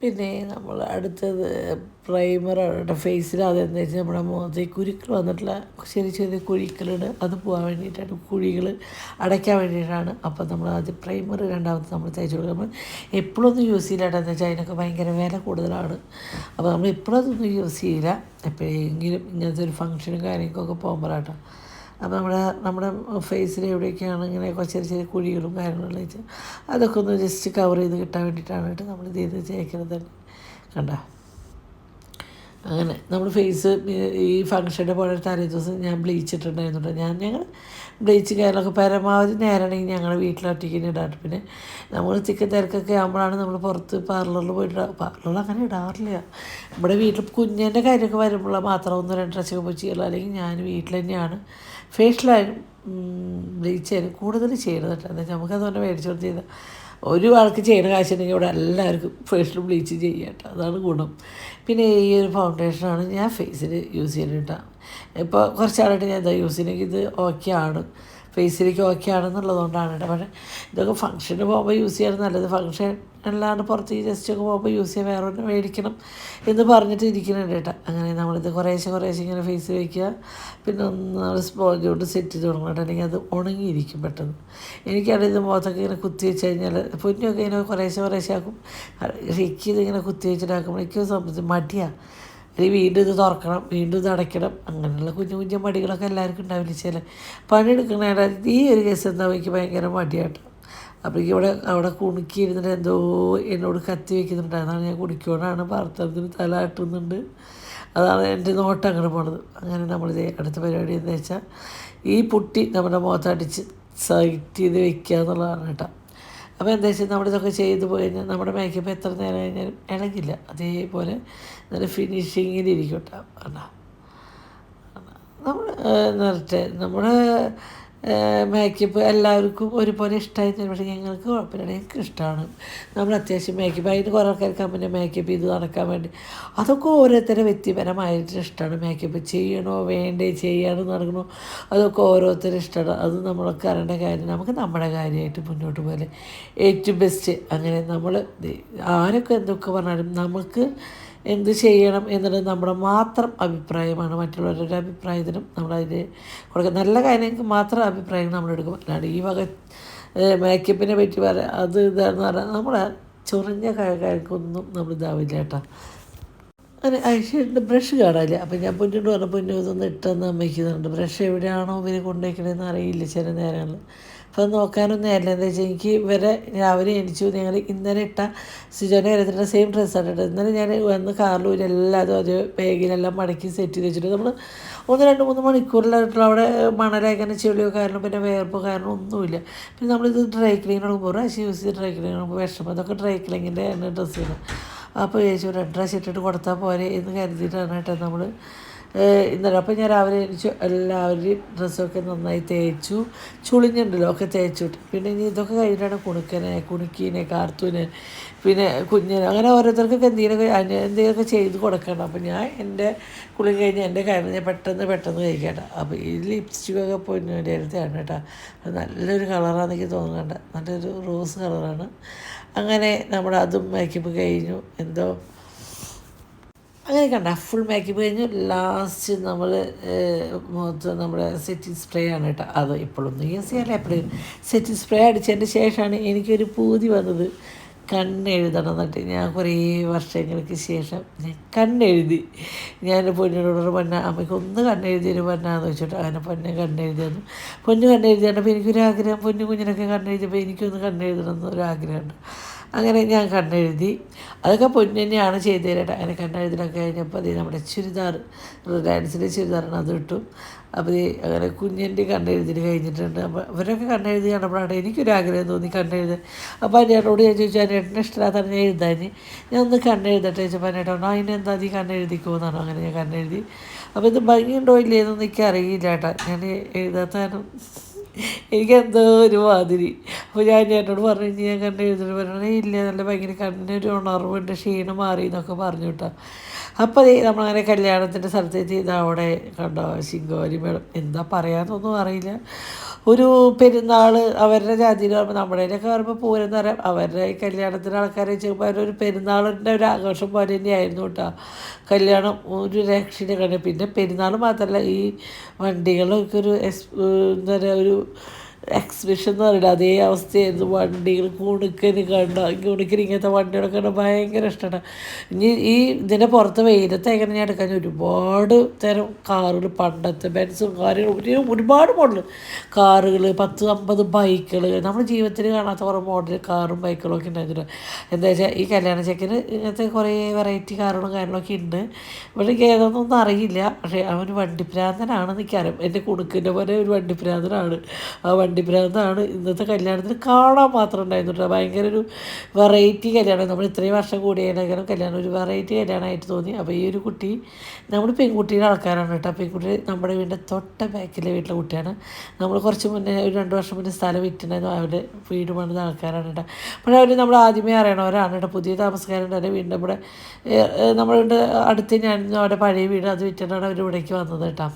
പിന്നെ നമ്മൾ അടുത്തത് പ്രൈമറാണ് കേട്ടോ ഫേസിൽ. അതെന്താ വെച്ചാൽ നമ്മുടെ മുഖത്ത് കുരുക്കൾ വന്നിട്ടുള്ള ചെറിയ ചെറിയ കുഴികളുണ്ട്, അത് പോകാൻ വേണ്ടിയിട്ടാണ്, കുഴികൾ അടയ്ക്കാൻ വേണ്ടിയിട്ടാണ്. അപ്പം നമ്മൾ ആദ്യം പ്രൈമർ രണ്ടാമത് നമ്മൾ തേച്ച് കൊടുക്കുക. നമ്മൾ എപ്പോഴൊന്നും യൂസ് ചെയ്യില്ല കേട്ടോ. എന്താ വെച്ചാൽ അതിനൊക്കെ ഭയങ്കര വില കൂടുതലാണ്. അപ്പോൾ നമ്മൾ എപ്പോഴതൊന്നും യൂസ് ചെയ്യില്ല. എപ്പോഴെങ്കിലും ഇങ്ങനത്തെ ഒരു ഫംഗ്ഷനും കാര്യങ്ങൾക്കൊക്കെ പോകുമ്പോഴാട്ടോ. അപ്പോൾ നമ്മുടെ ഫേസിൽ എവിടെയൊക്കെയാണ് ഇങ്ങനെ ചെറിയ ചെറിയ കുഴികളും കാര്യങ്ങളും വെച്ചാൽ അതൊക്കെ ഒന്ന് ജസ്റ്റ് കവർ ചെയ്ത് കിട്ടാൻ വേണ്ടിയിട്ടാണ് കേട്ടോ നമ്മളിത് ചെയ്ത് തേക്കുന്നത് തന്നെ. കണ്ട അങ്ങനെ നമ്മൾ ഫേസ് ഈ ഫംഗ്ഷൻ്റെ പോലെ തലേ ദിവസം ഞാൻ ബ്ലീച്ചിട്ടുണ്ടായിരുന്നു. ഞങ്ങൾ ബ്ലീച്ച് കാര്യങ്ങളൊക്കെ പരമാവധി നേരമാണെങ്കിൽ ഞങ്ങളുടെ വീട്ടിൽ ഒറ്റയ്ക്ക് ഇടാറ്. പിന്നെ നമ്മൾ ചിക്കൻ തിരക്കൊക്കെ ആകുമ്പോഴാണ് നമ്മൾ പുറത്ത് പാർലറിൽ പോയിട്ട് പാർലറിൽ അങ്ങനെ ഇടാറില്ല. നമ്മുടെ വീട്ടിൽ കുഞ്ഞിൻ്റെ കാര്യമൊക്കെ വരുമ്പോൾ മാത്രം 1-2 പ്രാവശ്യമൊക്കെ പോയി ചെയ്യുള്ളൂ. അല്ലെങ്കിൽ ഞാൻ വീട്ടിൽ തന്നെയാണ് ഫേഷ്യലായാലും ബ്ലീച്ചായാലും കൂടുതൽ ചെയ്യണത് കേട്ടോ. എന്താ വെച്ചാൽ നമുക്കതുപോലെ മേടിച്ചു കൊടുത്ത് ചെയ്താൽ ഒരു ആൾക്ക് ചെയ്യുന്ന കാശുണ്ടെങ്കിൽ ഇവിടെ എല്ലാവർക്കും ഫേഷ്യൽ ബ്ലീച്ച് ചെയ്യാം കേട്ടോ. അതാണ് ഗുണം. പിന്നെ ഈ ഒരു ഫൗണ്ടേഷനാണ് ഞാൻ ഫേസിൽ യൂസ് ചെയ്യുന്നത് കേട്ടോ. ഇപ്പോൾ കുറച്ചാളായിട്ട് ഞാൻ എന്താ യൂസ് ചെയ്യുന്നെങ്കിൽ ഇത് ഓക്കെ ആണ്, ഫേസിലേക്ക് ഓക്കെ ആണെന്നുള്ളതുകൊണ്ടാണ് കേട്ടോ. പക്ഷേ ഇതൊക്കെ ഫംഗ്ഷന് പോകുമ്പോൾ യൂസ് ചെയ്യണം നല്ലത്. ഫംഗ്ഷൻ അല്ലാണ്ട് പുറത്തേക്ക് ജസ്റ്റൊക്കെ പോകുമ്പോൾ യൂസ് ചെയ്യാൻ വേറെ ഒന്ന് മേടിക്കണം എന്ന് പറഞ്ഞിട്ട് ഇരിക്കുന്നുണ്ട് കേട്ടോ. അങ്ങനെ നമ്മളിത് കുറേശ്ശെ ഇങ്ങനെ ഫേസ് വയ്ക്കുക. പിന്നെ ഒന്ന് സ്പോഞ്ച് കൊണ്ട് സെറ്റ് ചെയ്ത് തുടങ്ങണം കേട്ടോ. അല്ലെങ്കിൽ അത് ഉണങ്ങിയിരിക്കും പെട്ടെന്ന്. എനിക്കാണെങ്കിൽ ഇത് മുഖത്തൊക്കെ ഇങ്ങനെ കുത്തി വെച്ച് കഴിഞ്ഞാൽ പൊന്നൊക്കെ ഇങ്ങനെ കുറേശ്ശെ ആക്കും. ഷെയ്ക്ക് ഇതിങ്ങനെ കുത്തി വെച്ചിട്ടാക്കുമ്പോൾ എനിക്ക് സംബന്ധിച്ച് മടിയാണ്. അല്ലെങ്കിൽ വീണ്ടും ഇത് തുറക്കണം, വീണ്ടും ഇത് അടയ്ക്കണം, അങ്ങനെയുള്ള കുഞ്ഞു മടികളൊക്കെ എല്ലാവർക്കും ഉണ്ടാവില്ല. ചില പണിയെടുക്കണ ഈ ഒരു കേസ് എന്താ എനിക്ക് ഭയങ്കര മടിയാട്ടോ. അപ്പോൾ അവിടെ കുണുക്കിയിരുന്നിട്ട് എന്തോ എന്നോട് കത്തി വയ്ക്കുന്നുണ്ട്. അതാണ് ഞാൻ കുടിക്കോടാണ് പാർത്തരത്തിന് തല ആട്ടുന്നുണ്ട്. അതാണ് എൻ്റെ നോട്ടം അങ്ങനെ പോണത്. അങ്ങനെ നമ്മളിത് അടുത്ത പരിപാടി എന്താ വെച്ചാൽ ഈ പുട്ടി നമ്മുടെ മുഖത്തടിച്ച് സെറ്റ് ചെയ്ത് വെക്കുക എന്നുള്ളതാണ് കേട്ടോ. അപ്പോൾ എന്താ വെച്ചാൽ നമ്മളിതൊക്കെ ചെയ്ത് പോയി കഴിഞ്ഞാൽ നമ്മുടെ മേക്കപ്പ് എത്ര നേരം കഴിഞ്ഞാലും ഇളകില്ല. അതേപോലെ നല്ല ഫിനിഷിങ്ങിലിരിക്കും കേട്ടോ. നമ്മൾ നേരത്തെ നമ്മുടെ മേക്കപ്പ് എല്ലാവർക്കും ഒരുപോലെ ഇഷ്ടമായിരുന്നു. പക്ഷേ ഞങ്ങൾക്ക് കുഴപ്പമില്ല, ഞങ്ങൾക്ക് ഇഷ്ടമാണ്. നമ്മൾ അത്യാവശ്യം മേക്കപ്പ് അതിന് കുറേ ആൾക്കാർക്ക് പിന്നെ മേക്കപ്പ് ചെയ്ത് നടക്കാൻ വേണ്ടി അതൊക്കെ ഓരോരുത്തരുടെ വ്യക്തിപരമായിട്ട് ഇഷ്ടമാണ്. മേക്കപ്പ് ചെയ്യണോ വേണ്ടേ, ചെയ്യാനോ നടക്കണോ, അതൊക്കെ ഓരോരുത്തരും ഇഷ്ടമാണ്. അത് നമ്മളൊക്കെ അറിയേണ്ട കാര്യം. നമുക്ക് നമ്മുടെ കാര്യമായിട്ട് മുന്നോട്ട് പോലെ ഏറ്റവും ബെസ്റ്റ്. അങ്ങനെ നമ്മൾ ആരൊക്കെ എന്തൊക്കെ പറഞ്ഞാലും നമുക്ക് എന്ത് ചെയ്യണം എന്നുള്ളത് നമ്മുടെ മാത്രം അഭിപ്രായമാണ്. മറ്റുള്ളവരുടെ അഭിപ്രായത്തിനും നമ്മളതിൽ കൊടുക്കുക. നല്ല കാര്യങ്ങൾക്ക് മാത്രം അഭിപ്രായങ്ങൾ നമ്മളെടുക്കും. അല്ലാണ്ട് ഈ വക മേക്കപ്പിനെ പറ്റി പറയാം അത് ഇതാണെന്ന് പറഞ്ഞാൽ നമ്മളെ ചൊറിഞ്ഞ കാര്യങ്ങൾക്കൊന്നും നമ്മൾ ഇതാവില്ല കേട്ടോ. അങ്ങനെ ഐഷേഡിൻ്റെ ബ്രഷ് കാണാനില്ല. അപ്പം ഞാൻ പൊന്നിട്ട് പറഞ്ഞ പൊന്നു ഇതൊന്ന് ഇട്ടെന്ന് അമ്മയ്ക്കുന്നുണ്ട്. ബ്രഷ് എവിടെയാണോ ഇവർ കൊണ്ടുവയ്ക്കണമെന്ന് അറിയില്ല ചില നേരങ്ങളിൽ. അപ്പോൾ നോക്കാനൊന്നും ആയില്ല. എന്താ വെച്ചാൽ എനിക്ക് ഇവരെ രാവിലെ എണിച്ചു. ഞങ്ങൾ ഇന്നലെ ഇട്ട സിജോൻ്റെ കാര്യത്തിൻ്റെ സെയിം ഡ്രസ്സാണ് ഇട്ടത്. ഇന്നലെ ഞാൻ വന്ന് കാറിൽ എല്ലാതും അത് ബാഗിലെല്ലാം മടക്കി സെറ്റ് ചെയ്ത് വെച്ചിട്ട് നമ്മൾ 1-2-3 മണിക്കൂറിലായിട്ടുള്ള അവിടെ മണലേക്കന്നെ ചെളിയോ കാരണം പിന്നെ വേർപ്പോ കാരണം ഒന്നുമില്ല. പിന്നെ നമ്മളിത് ഡ്രൈ ക്ലീൻ എടുക്കുമ്പോൾ പ്രാവശ്യം യൂസ് ചെയ്ത് ഡ്രൈ ക്ലീൻ എടുക്കുമ്പോൾ വിഷമം. അതൊക്കെ ഡ്രൈ ക്ലീനിൻ്റെ തന്നെ ഡ്രസ്സാണ്. അപ്പോൾ ചേച്ചി 2 പ്രാവശ്യം ഇട്ടിട്ട് കൊടുത്താൽ പോരെ എന്ന് കരുതിയിട്ടാണ് കേട്ടോ നമ്മൾ ഇന്നലെ. അപ്പോൾ ഞാൻ രാവിലെ എണീച്ചു എല്ലാവരുടെയും ഡ്രസ്സൊക്കെ നന്നായി തേച്ചു, ചുളിഞ്ഞുണ്ടല്ലോ ഒക്കെ തേച്ചു. പിന്നെ ഇനി ഇതൊക്കെ കഴിഞ്ഞിട്ടാണ് കുണുക്കീനെ കാർത്തൂനെ പിന്നെ കുഞ്ഞിനെ അങ്ങനെ ഓരോരുത്തർക്കൊക്കെ എന്തെങ്കിലുമൊക്കെ ചെയ്ത് കൊടുക്കണം. അപ്പോൾ ഞാൻ എൻ്റെ കുളി കഴിഞ്ഞ് എൻ്റെ കാര്യം ഞാൻ പെട്ടെന്ന് കഴിക്കട്ടെ. അപ്പോൾ ഈ ലിപ്സ്റ്റിക്കൊക്കെ പൊന്നിൻ്റെ അടുത്താണ് കേട്ടോ. അത് നല്ലൊരു കളറാണെന്ന് എനിക്ക് തോന്നുന്നുണ്ട്. നല്ലൊരു റോസ് കളറാണ്. അങ്ങനെ നമ്മുടെ അതും മേക്കപ്പ് കഴിഞ്ഞു. അങ്ങനെ കണ്ട ഫുൾ മേക്കപ്പ് കഴിഞ്ഞു. ലാസ്റ്റ് നമ്മൾ മുഖത്ത് നമ്മുടെ സെറ്റിംഗ് സ്പ്രേ ആണ് കേട്ടോ. അത് ഇപ്പോഴൊന്നും യൂസ് ചെയ്യാറില്ല. എപ്പോഴും സെറ്റിംഗ് സ്പ്രേ അടിച്ചതിൻ്റെ ശേഷമാണ് എനിക്കൊരു പൂതി വന്നത്. കണ്ണെഴുതണം എന്നിട്ട് ഞാൻ കുറേ വർഷങ്ങൾക്ക് ശേഷം ഞാൻ കണ്ണെഴുതി. ഞാൻ പൊന്നിനോട് പറഞ്ഞ അമ്മയ്ക്ക് ഒന്ന് കണ്ണെഴുതിയൊരു പൊന്നാന്ന് വെച്ചിട്ട് അങ്ങനെ പൊന്നെ കണ്ണെഴുതിയെന്നു. പൊന്നു കണ്ണെഴുതിയപ്പോൾ എനിക്കൊരാഗ്രഹം, പൊന്നു കുഞ്ഞിനൊക്കെ കണ്ണെഴുതിയപ്പോൾ എനിക്കൊന്ന് കണ്ണെഴുതണം എന്നൊരാഗ്രഹമുണ്ട്. അങ്ങനെ ഞാൻ കണ്ണെഴുതി. അതൊക്കെ പൊന്നു തന്നെയാണ് ചെയ്തു തരട്ടെ. അങ്ങനെ കണ്ണെഴുതലൊക്കെ കഴിഞ്ഞപ്പോൾ അത് നമ്മുടെ ചുരിദാർ, റിലയൻസിൻ്റെ ചുരിദാറാണ്, അത് ഇട്ടു. അപ്പോൾ അങ്ങനെ കുഞ്ഞിൻ്റെ കണ്ണെഴുതിൽ കഴിഞ്ഞിട്ടുണ്ട്. അപ്പോൾ അവരൊക്കെ കണ്ണെഴുതി കണ്ടപ്പോഴാണ് എനിക്കൊരാഗ്രഹം തോന്നി കണ്ണെഴുതാൻ. അപ്പോൾ അനിയേട്ടനോട് ഞാൻ ചോദിച്ചു, അനിയേട്ടനെ ഇഷ്ടമില്ലാത്താണ് ഞാൻ എഴുതാൻ, ഞാൻ ഒന്ന് കണ്ണെഴുതട്ടെ ചോദിച്ചപ്പോൾ അനിയേട്ടൻ പറഞ്ഞു അതിനെന്താ നീ കണ്ണെഴുതിക്കുമെന്നാണ്. അങ്ങനെ ഞാൻ കണ്ണെഴുതി. അപ്പോൾ ഇത് ഭംഗിയുണ്ടോ ഇല്ലേ എന്നൊന്നും എനിക്ക് അറിയില്ല കേട്ടോ, ഞാൻ എഴുതാത്താനും എനിക്കെന്തോ ഒരു മാതിരി. അപ്പോൾ ഞാൻ എന്നോട് പറഞ്ഞു ഞാൻ കണ്ണെഴുതിട്ട് പറഞ്ഞേ ഇല്ല, നല്ല ഭയങ്കര കണ്ണിനൊരു ഉണർവുണ്ട്, ക്ഷീണം മാറി എന്നൊക്കെ പറഞ്ഞു കേട്ടോ. അപ്പോൾ നമ്മളങ്ങനെ കല്യാണത്തിൻ്റെ സ്ഥലത്തെത്തി. ഇത് അവിടെ കണ്ടോ ശിങ്കോരി മേളം, എന്താ പറയാമെന്നൊന്നും അറിയില്ല. ഒരു പെരുന്നാൾ അവരുടെ ജാതിയിൽ പറയുമ്പോൾ നമ്മുടെയൊക്കെ പറയുമ്പോൾ പൂരം എന്ന് പറയാം, അവരുടെ ഈ കല്യാണത്തിൻ്റെ ആൾക്കാരെ വെച്ചപ്പോൾ അവരൊരു പെരുന്നാളിൻ്റെ ഒരു ആഘോഷം പോലെ തന്നെയായിരുന്നു കേട്ടോ കല്യാണം. ഒരു രക്ഷയുടെ കണ്ടു. പിന്നെ പെരുന്നാൾ മാത്രമല്ല, ഈ വണ്ടികളൊക്കെ ഒരു എന്താ പറയുക, ഒരു എക്സിബിഷൻ എന്ന് പറയുന്നത് അതേ അവസ്ഥയായിരുന്നു. വണ്ടികൾ കുണുക്കന് കണ്ട, കുണുക്കന് ഇങ്ങനത്തെ വണ്ടികളൊക്കെ കണ്ട ഭയങ്കര ഇഷ്ടമാണ്. ഇനി ഈ ഇതിൻ്റെ പുറത്ത് വെയിലത്ത് എങ്ങനെ ഞാൻ എടുക്കാൻ ഒരുപാട് തരം കാറുകൾ, പണ്ടത്തെ ബെൻസും കാര്യങ്ങളും, ഒരുപാട് മോഡൽ കാറുകൾ, 10-50 ബൈക്കുകൾ, നമ്മുടെ ജീവിതത്തിൽ കാണാത്ത കുറേ മോഡൽ കാറും ബൈക്കുകളും ഒക്കെ ഉണ്ടായിരുന്നു. എന്താ വെച്ചാൽ ഈ കല്യാണ ചെക്കന് ഇങ്ങനത്തെ കുറേ വെറൈറ്റി കാറുകളും കാര്യങ്ങളൊക്കെ ഉണ്ട്. പക്ഷേ എനിക്ക് ഏതൊന്നും അറിയില്ല. പക്ഷേ അവന് വണ്ടിപ്രാന്തനാണെന്ന് എനിക്കറിയാം. എൻ്റെ കുണുക്കിൻ്റെ പോലെ ഒരു വണ്ടിപ്രാന്തനാണ്. ആ വണ്ടിപ്രാന്താണ് ഇന്നത്തെ കല്യാണത്തിന് കാണാൻ മാത്രം ഉണ്ടായിരുന്നു. ഭയങ്കര ഒരു വെറൈറ്റി കല്യാണം. നമ്മൾ ഇത്രയും വർഷം കൂടിയാലും കല്യാണം ഒരു വെറൈറ്റി കല്യാണമായിട്ട് തോന്നി. അപ്പോൾ ഈ ഒരു കുട്ടി നമ്മൾ പെൺകുട്ടിയുടെ ആൾക്കാരാണ് കേട്ടോ. പെൺകുട്ടി നമ്മുടെ വീടിൻ്റെ തൊട്ട ബാക്കിലെ വീട്ടിലെ കുട്ടിയാണ്. നമ്മൾ കുറച്ച് മുന്നേ ഒരു 2 വർഷം മുന്നേ സ്ഥലം വിറ്റിട്ടുണ്ടായിരുന്നു. അവരുടെ വീട് പണിത ആൾക്കാരാണ് കേട്ടോ. അപ്പോൾ അവർ നമ്മൾ ആദ്യമേ അറിയണവരാണ് കേട്ടോ. പുതിയ താമസക്കാരുണ്ട്. അവരുടെ വീടിൻ്റെ ഇവിടെ നമ്മുടെ വീട് അടുത്ത് ഞാനിരുന്നു. അവരുടെ പഴയ വീട് അത് വിറ്റിട്ടാണ് അവർ ഇവിടേക്ക് വന്നത് കേട്ടോ.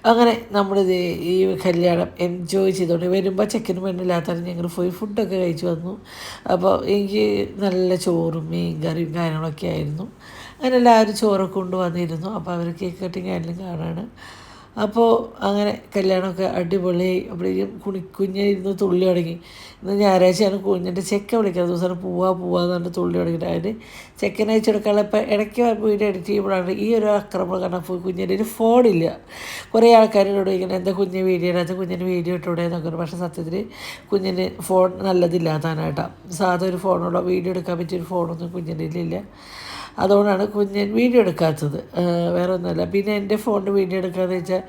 അങ്ങനെ നമ്മളിത് ഈ കല്യാണം എൻജോയ് ചെയ്തുകൊണ്ട് വരുമ്പോൾ ചെക്കനും പെണ്ണില്ലാത്തവരും ഞങ്ങൾ പോയി ഫുഡൊക്കെ കഴിച്ച് വന്നു. അപ്പോൾ എനിക്ക് നല്ല ചോറും മീൻ കറിയും കാര്യങ്ങളൊക്കെ ആയിരുന്നു. അങ്ങനെ എല്ലാവരും ചോറൊക്കെ കൊണ്ടുവന്നിരുന്നു. അപ്പോൾ അവർ കേക്ക് കട്ടിങ് ആയാലും കാണാണ്. അപ്പോൾ അങ്ങനെ കല്യാണമൊക്കെ അടിപൊളി. അപ്പോഴേക്കും കുഞ്ഞിരുന്ന് തുള്ളി തുടങ്ങി. ഇന്ന് ഞായറാഴ്ചയാണ്. കുഞ്ഞിൻ്റെ ചെക്കൻ വിളിക്കുന്ന ദിവസമാണ് പോവാന്ന് പറഞ്ഞിട്ട് തുള്ളി തുടങ്ങിയിട്ട് അതിന് ചെക്കനെ അയച്ചെടുക്കാനുള്ള. ഇപ്പോൾ ഇടയ്ക്ക് വീഡിയോ എഡിറ്റ് ചെയ്യുമ്പോഴാണ് ഈ ഒരു അക്രമം. കാരണം കുഞ്ഞിൻ്റെ ഒരു ഫോണില്ല. കുറേ ആൾക്കാരോട് ഇങ്ങനെ എന്താ കുഞ്ഞ് വീഡിയോ ഇടാത്ത, കുഞ്ഞിന് വീഡിയോ ഇട്ടൂടെ എന്നൊക്കെ. പക്ഷേ സത്യത്തിൽ കുഞ്ഞിന് ഫോൺ നല്ലതില്ലാത്തതായിട്ടാണ്. സാധാ ഒരു ഫോണുള്ള വീഡിയോ എടുക്കാൻ പറ്റിയൊരു ഫോണൊന്നും കുഞ്ഞിൻ്റെ ഇല്ല. അതുകൊണ്ടാണ് കുഞ്ഞൻ വീഡിയോ എടുക്കാത്തത്, വേറെ ഒന്നുമല്ല. പിന്നെ എൻ്റെ ഫോണിൽ വീഡിയോ എടുക്കാമെന്ന് വെച്ചാൽ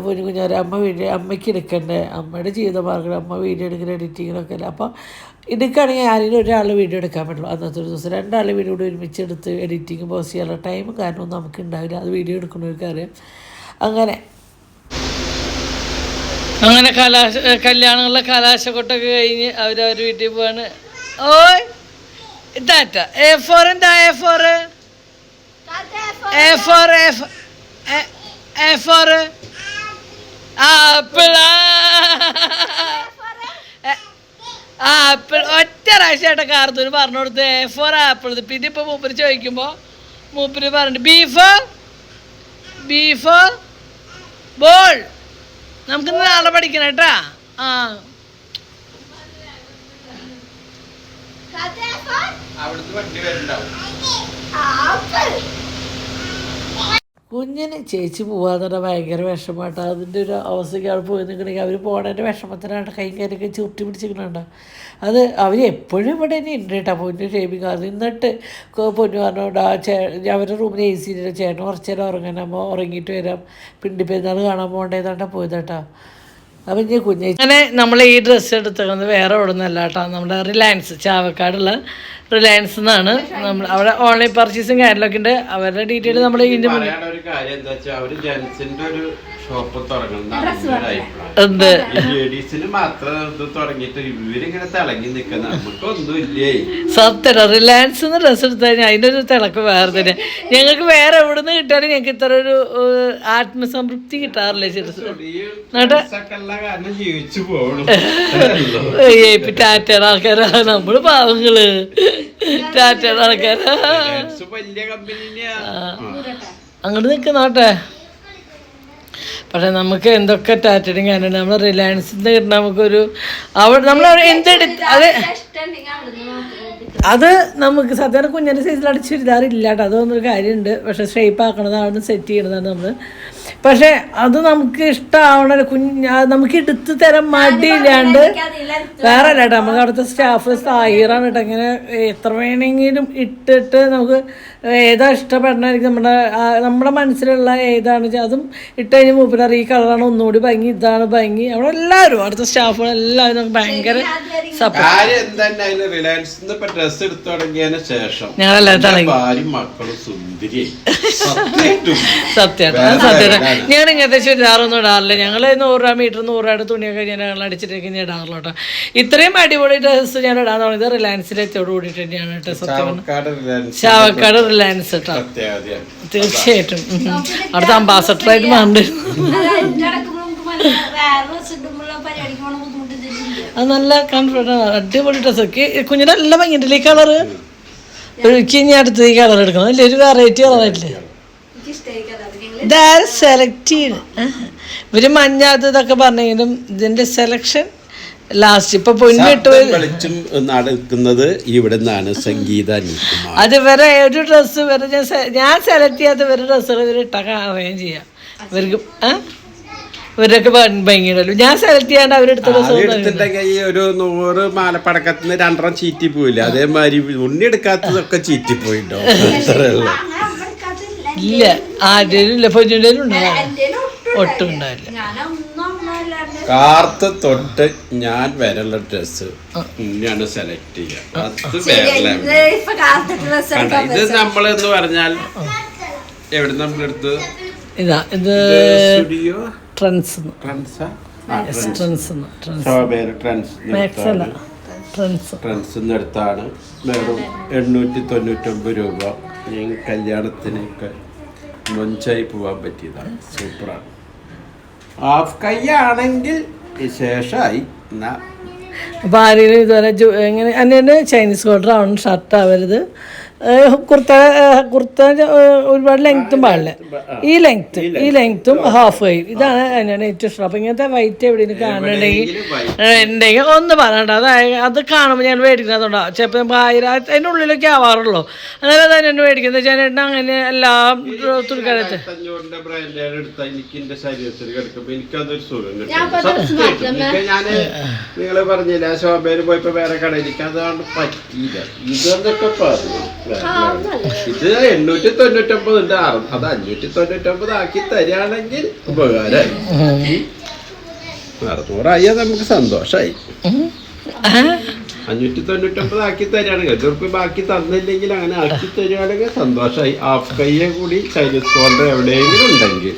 കുഞ്ഞാറ് അമ്മയ്ക്ക് എടുക്കണ്ടേ, അമ്മയുടെ ജീവിതമാർഗ്ഗം, അമ്മ വീഡിയോ എടുക്കുന്ന എഡിറ്റിങ്ങിനൊക്കെ അല്ല. അപ്പോൾ എടുക്കുകയാണെങ്കിൽ ആരെങ്കിലും ഒരാൾ വീഡിയോ എടുക്കാൻ പറ്റുള്ളൂ. അന്നത്തെ ഒരു ദിവസം 2 ആൾ വീഡിയോ കൂടി ഒരുമിച്ച് എടുത്ത് എഡിറ്റിങ് പോസ്റ്റ് ചെയ്യാനുള്ള ടൈമും കാരണമൊന്നും നമുക്ക് ഉണ്ടാവില്ല. അത് വീഡിയോ എടുക്കുന്നവർക്ക് അറിയാം. അങ്ങനെ കല്യാണങ്ങളിലെ കലാശക്കൊട്ടൊക്കെ കഴിഞ്ഞ് അവരവർ വീട്ടിൽ പോവാണ്. ഓയ് ഇതാറ്റ A4 എന്താ A4 ആപ്പിൾ. ആപ്പിൾ ഒറ്റ പ്രാവശ്യമായിട്ട് കാർത്തൂര് പറഞ്ഞു കൊടുത്ത് A4 ആപ്പിൾ. പിന്നെ ഇപ്പോൾ മൂപ്പര് ചോദിക്കുമ്പോൾ മൂപ്പര് പറഞ്ഞു ബീഫ് ബോൾ. നമുക്കിന്ന് നാളെ പഠിക്കണം കേട്ടാ. ആ കുഞ്ഞിന് ചേച്ചി പോകാന്ന് പറഞ്ഞാൽ ഭയങ്കര വിഷമമാട്ടോ. അതിൻ്റെ ഒരു അവസ്ഥയ്ക്ക് അവിടെ പോയി നിൽക്കണമെങ്കിൽ അവർ പോകണതിൻ്റെ വിഷമത്തിനാണ് കൈ കയറിയൊക്കെ ചുരുട്ടി പിടിച്ചിരിക്കണുണ്ടോ. അത് അവർ എപ്പോഴും ഇവിടെ തന്നെ ഉണ്ട് കേട്ടോ. പൊന്നു ഷേപ്പിങ് അത് എന്നിട്ട് പൊന്നു പറഞ്ഞോണ്ട് അവരുടെ റൂമിൽ AC ഇല്ല. ചേട്ടൻ കുറച്ച് നേരം ഉറങ്ങാനാകുമ്പോൾ ഉറങ്ങിയിട്ട് വരാം, പിണ്ടി പെരുന്നാൾ കാണാൻ പോകേണ്ടതാണ്ടാ പോയത് കേട്ടോ. അപ്പം ഞാൻ കുഞ്ഞ് അങ്ങനെ നമ്മൾ ഈ ഡ്രസ്സ് എടുത്തത് വേറെ അവിടെ നിന്നല്ല കേട്ടോ, നമ്മുടെ റിലയൻസ് ചാവക്കാടുള്ള റിലയൻസ് എന്നാണ്. നമ്മൾ അവിടെ ഓൺലൈൻ പർച്ചേസും കാര്യങ്ങളൊക്കെ ഉണ്ട്. അവരുടെ ഡീറ്റെയിൽ നമ്മൾ ഇതിൻ്റെ ഒരു കാര്യം എന്താ വെച്ചാൽ അവര് ജെൻസിന്റെ ഒരു ഷോപ്പ് എന്ത് ലേഡീസിന് മാത്രം ഇത് തുടങ്ങിയിട്ട് ഇവരിങ്ങനെ തിളങ്ങി നിൽക്കുന്ന നമുക്കൊന്നും ഇല്ലേ. സത്യം റിലയൻസ് ഡ്രസ്സ് എടുത്തു കഴിഞ്ഞാൽ അതിൻ്റെ ഒരു തിളക്ക് വേറെ തന്നെ. ഞങ്ങൾക്ക് വേറെ എവിടെ നിന്ന് കിട്ടാനും ഞങ്ങൾക്ക് ഇത്ര ഒരു ആത്മസംതൃപ്തി കിട്ടാറില്ല. കാരണം ജീവിച്ചു പോകണം. ടാറ്റയുടെ ആൾക്കാരാ നമ്മള്, പാവങ്ങള് ടാറ്റയുടെ ആൾക്കാരാ. വലിയ കമ്പനി അങ്ങോട്ട് നിൽക്കുന്നോട്ടെ. പക്ഷെ നമുക്ക് എന്തൊക്കെ ടാറ്റഡിങ് കാര്യമുണ്ട്. നമ്മൾ റിലയൻസിൽ കിട്ടുന്ന നമുക്കൊരു അവിടെ നമ്മൾ എന്തെടുത്ത് അത് നമുക്ക് സാധാരണ കുഞ്ഞിൻ്റെ സൈസിൽ അടിച്ച് ചുരിദാറില്ല കേട്ടോ, അതൊന്നൊരു കാര്യമുണ്ട്. പക്ഷെ ഷേപ്പ് ആക്കണതാണ്, സെറ്റ് ചെയ്യണതാണ് നമ്മൾ. പക്ഷെ അത് നമുക്ക് ഇഷ്ടമാവണ നമുക്ക് എടുത്ത് തരാൻ മടിയില്ലാണ്ട് വേറെ അല്ല കേട്ടോ. നമുക്ക് അവിടുത്തെ സ്റ്റാഫ് സായിറാണ് കേട്ടോ. ഇങ്ങനെ എത്ര വേണമെങ്കിലും ഇട്ടിട്ട് നമുക്ക് ഏതാ ഇഷ്ടപ്പെടണമായിരിക്കും. നമ്മുടെ മനസ്സിലുള്ള ഏതാണെന്ന് വെച്ചാൽ അതും ഇട്ട് കഴിഞ്ഞ് മൂപ്പിലറി ഈ കളറാണ് ഒന്നുകൂടി ഭംഗി, ഇതാണ് ഭംഗി. അവിടെ എല്ലാവരും അവിടുത്തെ സ്റ്റാഫുകൾ എല്ലാവരും നമുക്ക് ഭയങ്കര സത്യമായിട്ട് ഞാൻ ഇങ്ങനത്തെ ചുരിദാറൊന്നും ഇടാറില്ല. ഞങ്ങൾ 100 രൂപ മീറ്റർ 100 രൂപയുടെ തുണിയൊക്കെ ഞങ്ങൾ അടിച്ചിട്ടൊക്കെ ഞാൻ ഇടാറില്ല കേട്ടോ. ഇത്രയും അടിപൊളി ഡ്രസ്സ് ഞാൻ ഇടാൻ തുടങ്ങിയത് റിലയൻസിലെത്തിയോട് കൂടിയിട്ട് തന്നെയാണ് കേട്ടോ. സത്യം ചാവക്കാട് റിലയൻസ് കേട്ടോ. തീർച്ചയായിട്ടും അവിടുത്തെ അംബാസഡറായിട്ട് മാറുന്നുണ്ട്. അത് നല്ല കംഫർട്ടാണ്, അടിപൊളി ഡ്രസ്സൊക്കെ. കുഞ്ഞിന് നല്ല ഭംഗിയുണ്ടല്ലേ ഈ കളറ്. എനിക്ക് ഇനി അടുത്ത് ഈ കളർ എടുക്കണം അല്ലേ, ഒരു വെറൈറ്റി കളറായിട്ടില്ലേ. ഇതാരും സെലക്ട് ചെയ്യണം. ഇവര് മഞ്ഞാത്ത ഇതൊക്കെ പറഞ്ഞെങ്കിലും ഇതിന്റെ സെലക്ഷൻ ലാസ്റ്റ് ഇപ്പൊ പൊന്നിട്ട് നടക്കുന്നത് ഇവിടെ നിന്നാണ് സംഗീത. അത് വരെ ഒരു ഡ്രസ്സ് വരെ ഞാൻ സെലക്ട് ചെയ്യാത്ത ഇവരുടെ ഡ്രസ്സുകൾ ഇവർ ഇട്ടൊക്കെ അറിയാൻ ചെയ്യാം. ഇവർക്ക് ഇവരൊക്കെ ഭംഗിയുണ്ടല്ലോ. ഞാൻ സെലക്ട് ചെയ്യാണ്ട് അവരെടുത്ത ഡ്രസ്സ് ഒരു 100 മാലപ്പടക്കത്തിന് 2 ചീറ്റി പോയില്ല, അതേമാതിരി ഉണ്ണി എടുക്കാത്തതൊക്കെ ചീറ്റി പോയിട്ടോ. ഇല്ല ആദ്യം ഇല്ല, പൊന്നിലും ഉണ്ടാവില്ല, ഒട്ടും ഉണ്ടാവില്ല. കാർത്ത് തൊട്ട് ഞാൻ വരെയുള്ള ഡ്രസ്സ് ഇങ്ങനെയാണ് സെലക്ട് ചെയ്യുക. അത് വേറെ ഇത് നമ്മളെന്ന് പറഞ്ഞാൽ എവിടെ നമ്മളെടുത്ത് ഇതാ ഇത് സ്റ്റുഡിയോ ട്രെൻഡ്സ് അടുത്താണ്. വെറും 899 രൂപ. ഞാൻ കല്യാണത്തിനൊക്കെ മൊഞ്ചായി പോവാൻ പറ്റിയതാണ്. സൂപ്പറാണ്. ഹാഫ് കൈ ആണെങ്കിൽ വിശേഷമായി. അപ്പോൾ ആരെങ്കിലും ഇതുവരെ എങ്ങനെ അതിൻ്റെ ചൈനീസ് കോട്ടർ ആവണം, ഷർട്ട് ആവരുത്. കുർത്ത ഒരുപാട് ലെങ്ത്തും പാടില്ല. ഈ ലെങ്ത്തും ഹാഫ് കൈ, ഇതാണ് അതിനാണ് ഏറ്റവും ഇഷ്ടം. അപ്പം ഇങ്ങനത്തെ വൈറ്റ് എവിടെയെങ്കിലും കാണുന്നുണ്ടെങ്കിൽ ഒന്ന് പറയണ്ട. അത് കാണുമ്പോൾ ഞാൻ മേടിക്കുന്നതുകൊണ്ടാണ്. ചിലപ്പോൾ നമുക്ക് 1000 അതിൻ്റെ ഉള്ളിലൊക്കെ ആവാറുള്ളൂ. അങ്ങനെ തന്നെ എന്നെ മേടിക്കുന്നത് ചേട്ടൻ. അങ്ങനെ എല്ലാം തുണിക്കടത്ത് നിങ്ങള് പറഞ്ഞില്ല ശോഭയിൽ പോയപ്പോ വേറെ കടയിൽ അതാണ് പറ്റിയില്ല. ഇതൊക്കെ പറഞ്ഞു ഇത് 899 ഉണ്ട്. അത് 599 ആക്കി തരികയാണെങ്കിൽ ഉപകാരമായി. 600 നമുക്ക് സന്തോഷമായി. 599 ആക്കി തരികയാണെങ്കിൽ 100 രൂപ ബാക്കി തന്നില്ലെങ്കിൽ അങ്ങനെ ആക്കി തരികയാണെങ്കിൽ സന്തോഷമായി. ഹാഫ് കൈയെ കൂടി ചൈനീസ് കോളർ എവിടെയെങ്കിലും ഉണ്ടെങ്കിൽ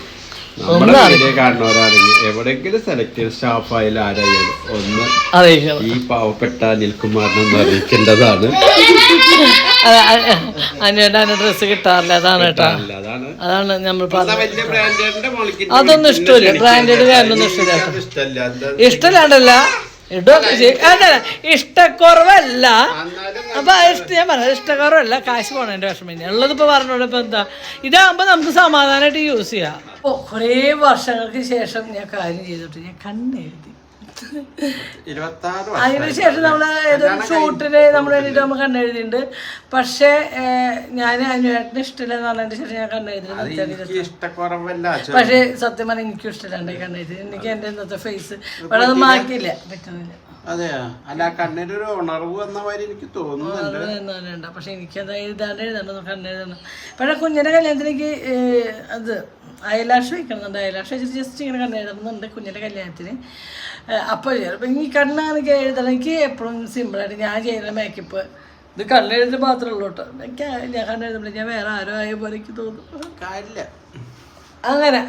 നമ്മുടെ വീഡിയോ കാണുന്നവരാണെങ്കിൽ എവിടെയെങ്കിലും സെലക്ട് ചെയ്ത് സ്റ്റാഫായാലും ആരായാലും ഒന്ന് ഈ പാവപ്പെട്ട അനിൽകുമാറിനൊന്ന് അറിയിക്കേണ്ടതാണ്. ഡ്രസ്സ് കിട്ടാറില്ല, അതാണ് കേട്ടോ. അതാണ് നമ്മൾ പറഞ്ഞത്. അതൊന്നും ഇഷ്ടമില്ല, ബ്രാൻഡഡ് കാര്യമൊന്നും ഇഷ്ടമില്ല. ഇഷ്ടമില്ലാണ്ടല്ല അതല്ല, ഇഷ്ടക്കുറവല്ല. അപ്പൊ ഞാൻ പറഞ്ഞത് ഇഷ്ടക്കുറവല്ല, കാശ് പോണതിന്റെ വിഷമം ഉള്ളത്. ഇപ്പൊ പറഞ്ഞോളൂ. ഇപ്പൊ എന്താ, ഇതാകുമ്പോ നമുക്ക് സമാധാനമായിട്ട് യൂസ് ചെയ്യാം. ഓ കുറേ വർഷങ്ങൾക്ക് ശേഷം ഞാൻ കാര്യം ചെയ്തിട്ട് ഞാൻ കണ്ണെഴുതി. അതിനുശേഷം നമ്മള് ഏതൊരു ഷൂട്ടിന് നമ്മൾ വേണ്ടിയിട്ട് നമ്മൾ കണ്ണെഴുതിയിട്ടുണ്ട്. പക്ഷെ ഞാൻ അനുവേട്ടന് ഇഷ്ടമില്ലെന്ന് പറഞ്ഞതിന് ശേഷം ഞാൻ കണ്ണെഴുതി. പക്ഷെ സത്യം പറഞ്ഞാൽ എനിക്കും ഇഷ്ടമില്ലാണ്ട് കണ്ണെഴുതി. എനിക്ക് എന്റെ ഇന്നത്തെ ഫേസ് വളരെ മാറ്റില്ല, പറ്റുന്നില്ല. പക്ഷെ എനിക്കത് എഴുതാണ്ട് കണ്ണെഴുതണം. പക്ഷെ കുഞ്ഞിന്റെ കല്യാണത്തിലേക്ക് അത് ഐലാഷ് വയ്ക്കണമെന്നുണ്ട്. ഐലാഷ് വെച്ചിട്ട് ജസ്റ്റ് ഇങ്ങനെ കണ്ണെഴുതണമെന്നുണ്ട് കുഞ്ഞിന്റെ കല്യാണത്തിന്. അപ്പോൾ ചിലപ്പോൾ ഈ കണ്ണാണെങ്കിൽ എഴുതണം. എനിക്ക് എപ്പോഴും സിമ്പിളായിട്ട് ഞാൻ ചെയ്യുന്ന മേക്കപ്പ് ഇത് കണ്ണെഴുതി മാത്രമേ ഉള്ളൂ കേട്ടോ. എനിക്ക് ഞാൻ കണ്ണെഴുതുമ്പോൾ ഞാൻ വേറെ ആരോ ആയ പോലെ എനിക്ക് തോന്നും. കാര്യമില്ല അങ്ങനെ.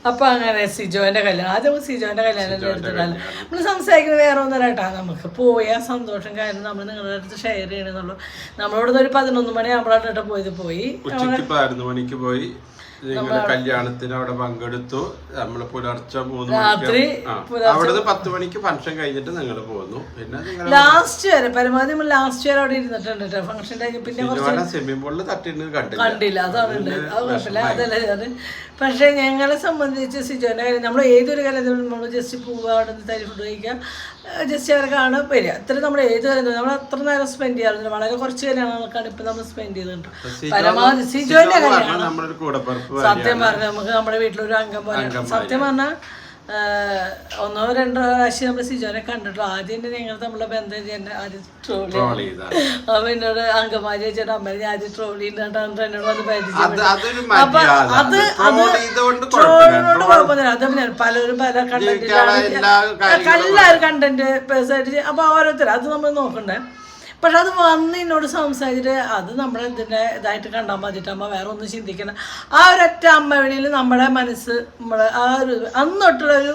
അപ്പം അങ്ങനെ സിജോൻ്റെ കല്യാണം, ആദ്യം സിജോൻ്റെ കല്യാണം എടുത്തിട്ടല്ല നമ്മൾ സംസാരിക്കുന്നത്. വേറെ ഒന്നല്ല കേട്ടോ, നമുക്ക് പോയ സന്തോഷം കാര്യം നമ്മൾ നിങ്ങളുടെ അടുത്ത് ഷെയർ ചെയ്യണമെന്നുള്ളൂ. നമ്മളിവിടുന്ന് ഒരു 11 മണി ആകുമ്പോഴാണ് കേട്ടോ പോയി. 11 മണിക്ക് പോയി നിങ്ങള് കല്യാണത്തിന് അവിടെ പങ്കെടുത്തു. നമ്മള് പുലർച്ചെ 3 രാത്രി അവിടുന്ന് 10 മണിക്ക് ഫംഗ്ഷൻ കഴിഞ്ഞിട്ട് നിങ്ങൾ പോന്നു. പിന്നെ നിങ്ങൾ ലാസ്റ്റ് വരെ പരമാവധി നമ്മൾ ലാസ്റ്റ് വരെ അവിടെ ഇരുന്നിട്ടുണ്ട് ഫംഗ്ഷൻ കഴിഞ്ഞ്. പിന്നെ സ്വിമ്മിംഗ് പൂളിൽ തട്ടിന് കണ്ടില്ല, അതാണ് ഉണ്ടായത്. അത് കുഴപ്പമില്ല, അതല്ലേ അത്. പക്ഷെ ഞങ്ങളെ സംബന്ധിച്ച് സിജോന്റെ കാര്യം നമ്മൾ ഏതൊരു കാര്യത്തിലും നമ്മൾ ജസ്റ്റ് പോവുക, അവിടെ നിന്ന് തരി ഫുഡ് കഴിക്കുക, ജസ്റ്റ് അവരെ കാണുക, വരിക. അത്ര നമ്മൾ ഏത് കാര്യം നമ്മൾ അത്ര നേരം സ്പെൻഡ് ചെയ്യാറില്ല. വളരെ കുറച്ച് കല്യാണങ്ങൾക്കാണ് ഇപ്പൊ നമ്മൾ സ്പെൻഡ് ചെയ്തിട്ടുണ്ട്. പരമാവധി സിജോന്റെ കല്യാണം സത്യം പറഞ്ഞാൽ നമുക്ക് നമ്മുടെ വീട്ടിലൊരു അംഗം പോലെ. സത്യം പറഞ്ഞാൽ 1 or 2 പ്രാവശ്യം നമ്മൾ സിജോനെ കണ്ടിട്ടുള്ളൂ. ആദ്യം തന്നെ ഞങ്ങൾ നമ്മളെ ബന്ധം ചെയ്യുന്ന ആദ്യം ട്രോളി അപ്പൊ എന്നോട് അങ്കമാരി വെച്ചിട്ട് അമ്മ ഞാൻ ആദ്യം ട്രോളി എന്നോട് വന്ന് പരിചയം. അപ്പൊ അത് ട്രോളിനോട് കുഴപ്പമൊന്നുമില്ല. അത് പിന്നെ പലരും പല കണ്ടന്റിലാണ് എല്ലാവരും കണ്ടന്റ് പേഴ്സായിട്ട്. അപ്പൊ ഓരോരുത്തർ അത് നമ്മൾ നോക്കണ്ടേ. പക്ഷെ അത് വന്ന് എന്നോട് സംസാരിച്ചിട്ട് അത് നമ്മളെന്തിൻ്റെ ഇതായിട്ട് കണ്ടാൽ മതിയിട്ടമ്മ വേറെ ഒന്നും ചിന്തിക്കണം. ആ ഒരൊറ്റ അമ്മ വഴിയിൽ നമ്മുടെ മനസ്സ് നമ്മളെ ആ ഒരു അന്നൊട്ടുള്ളൊരു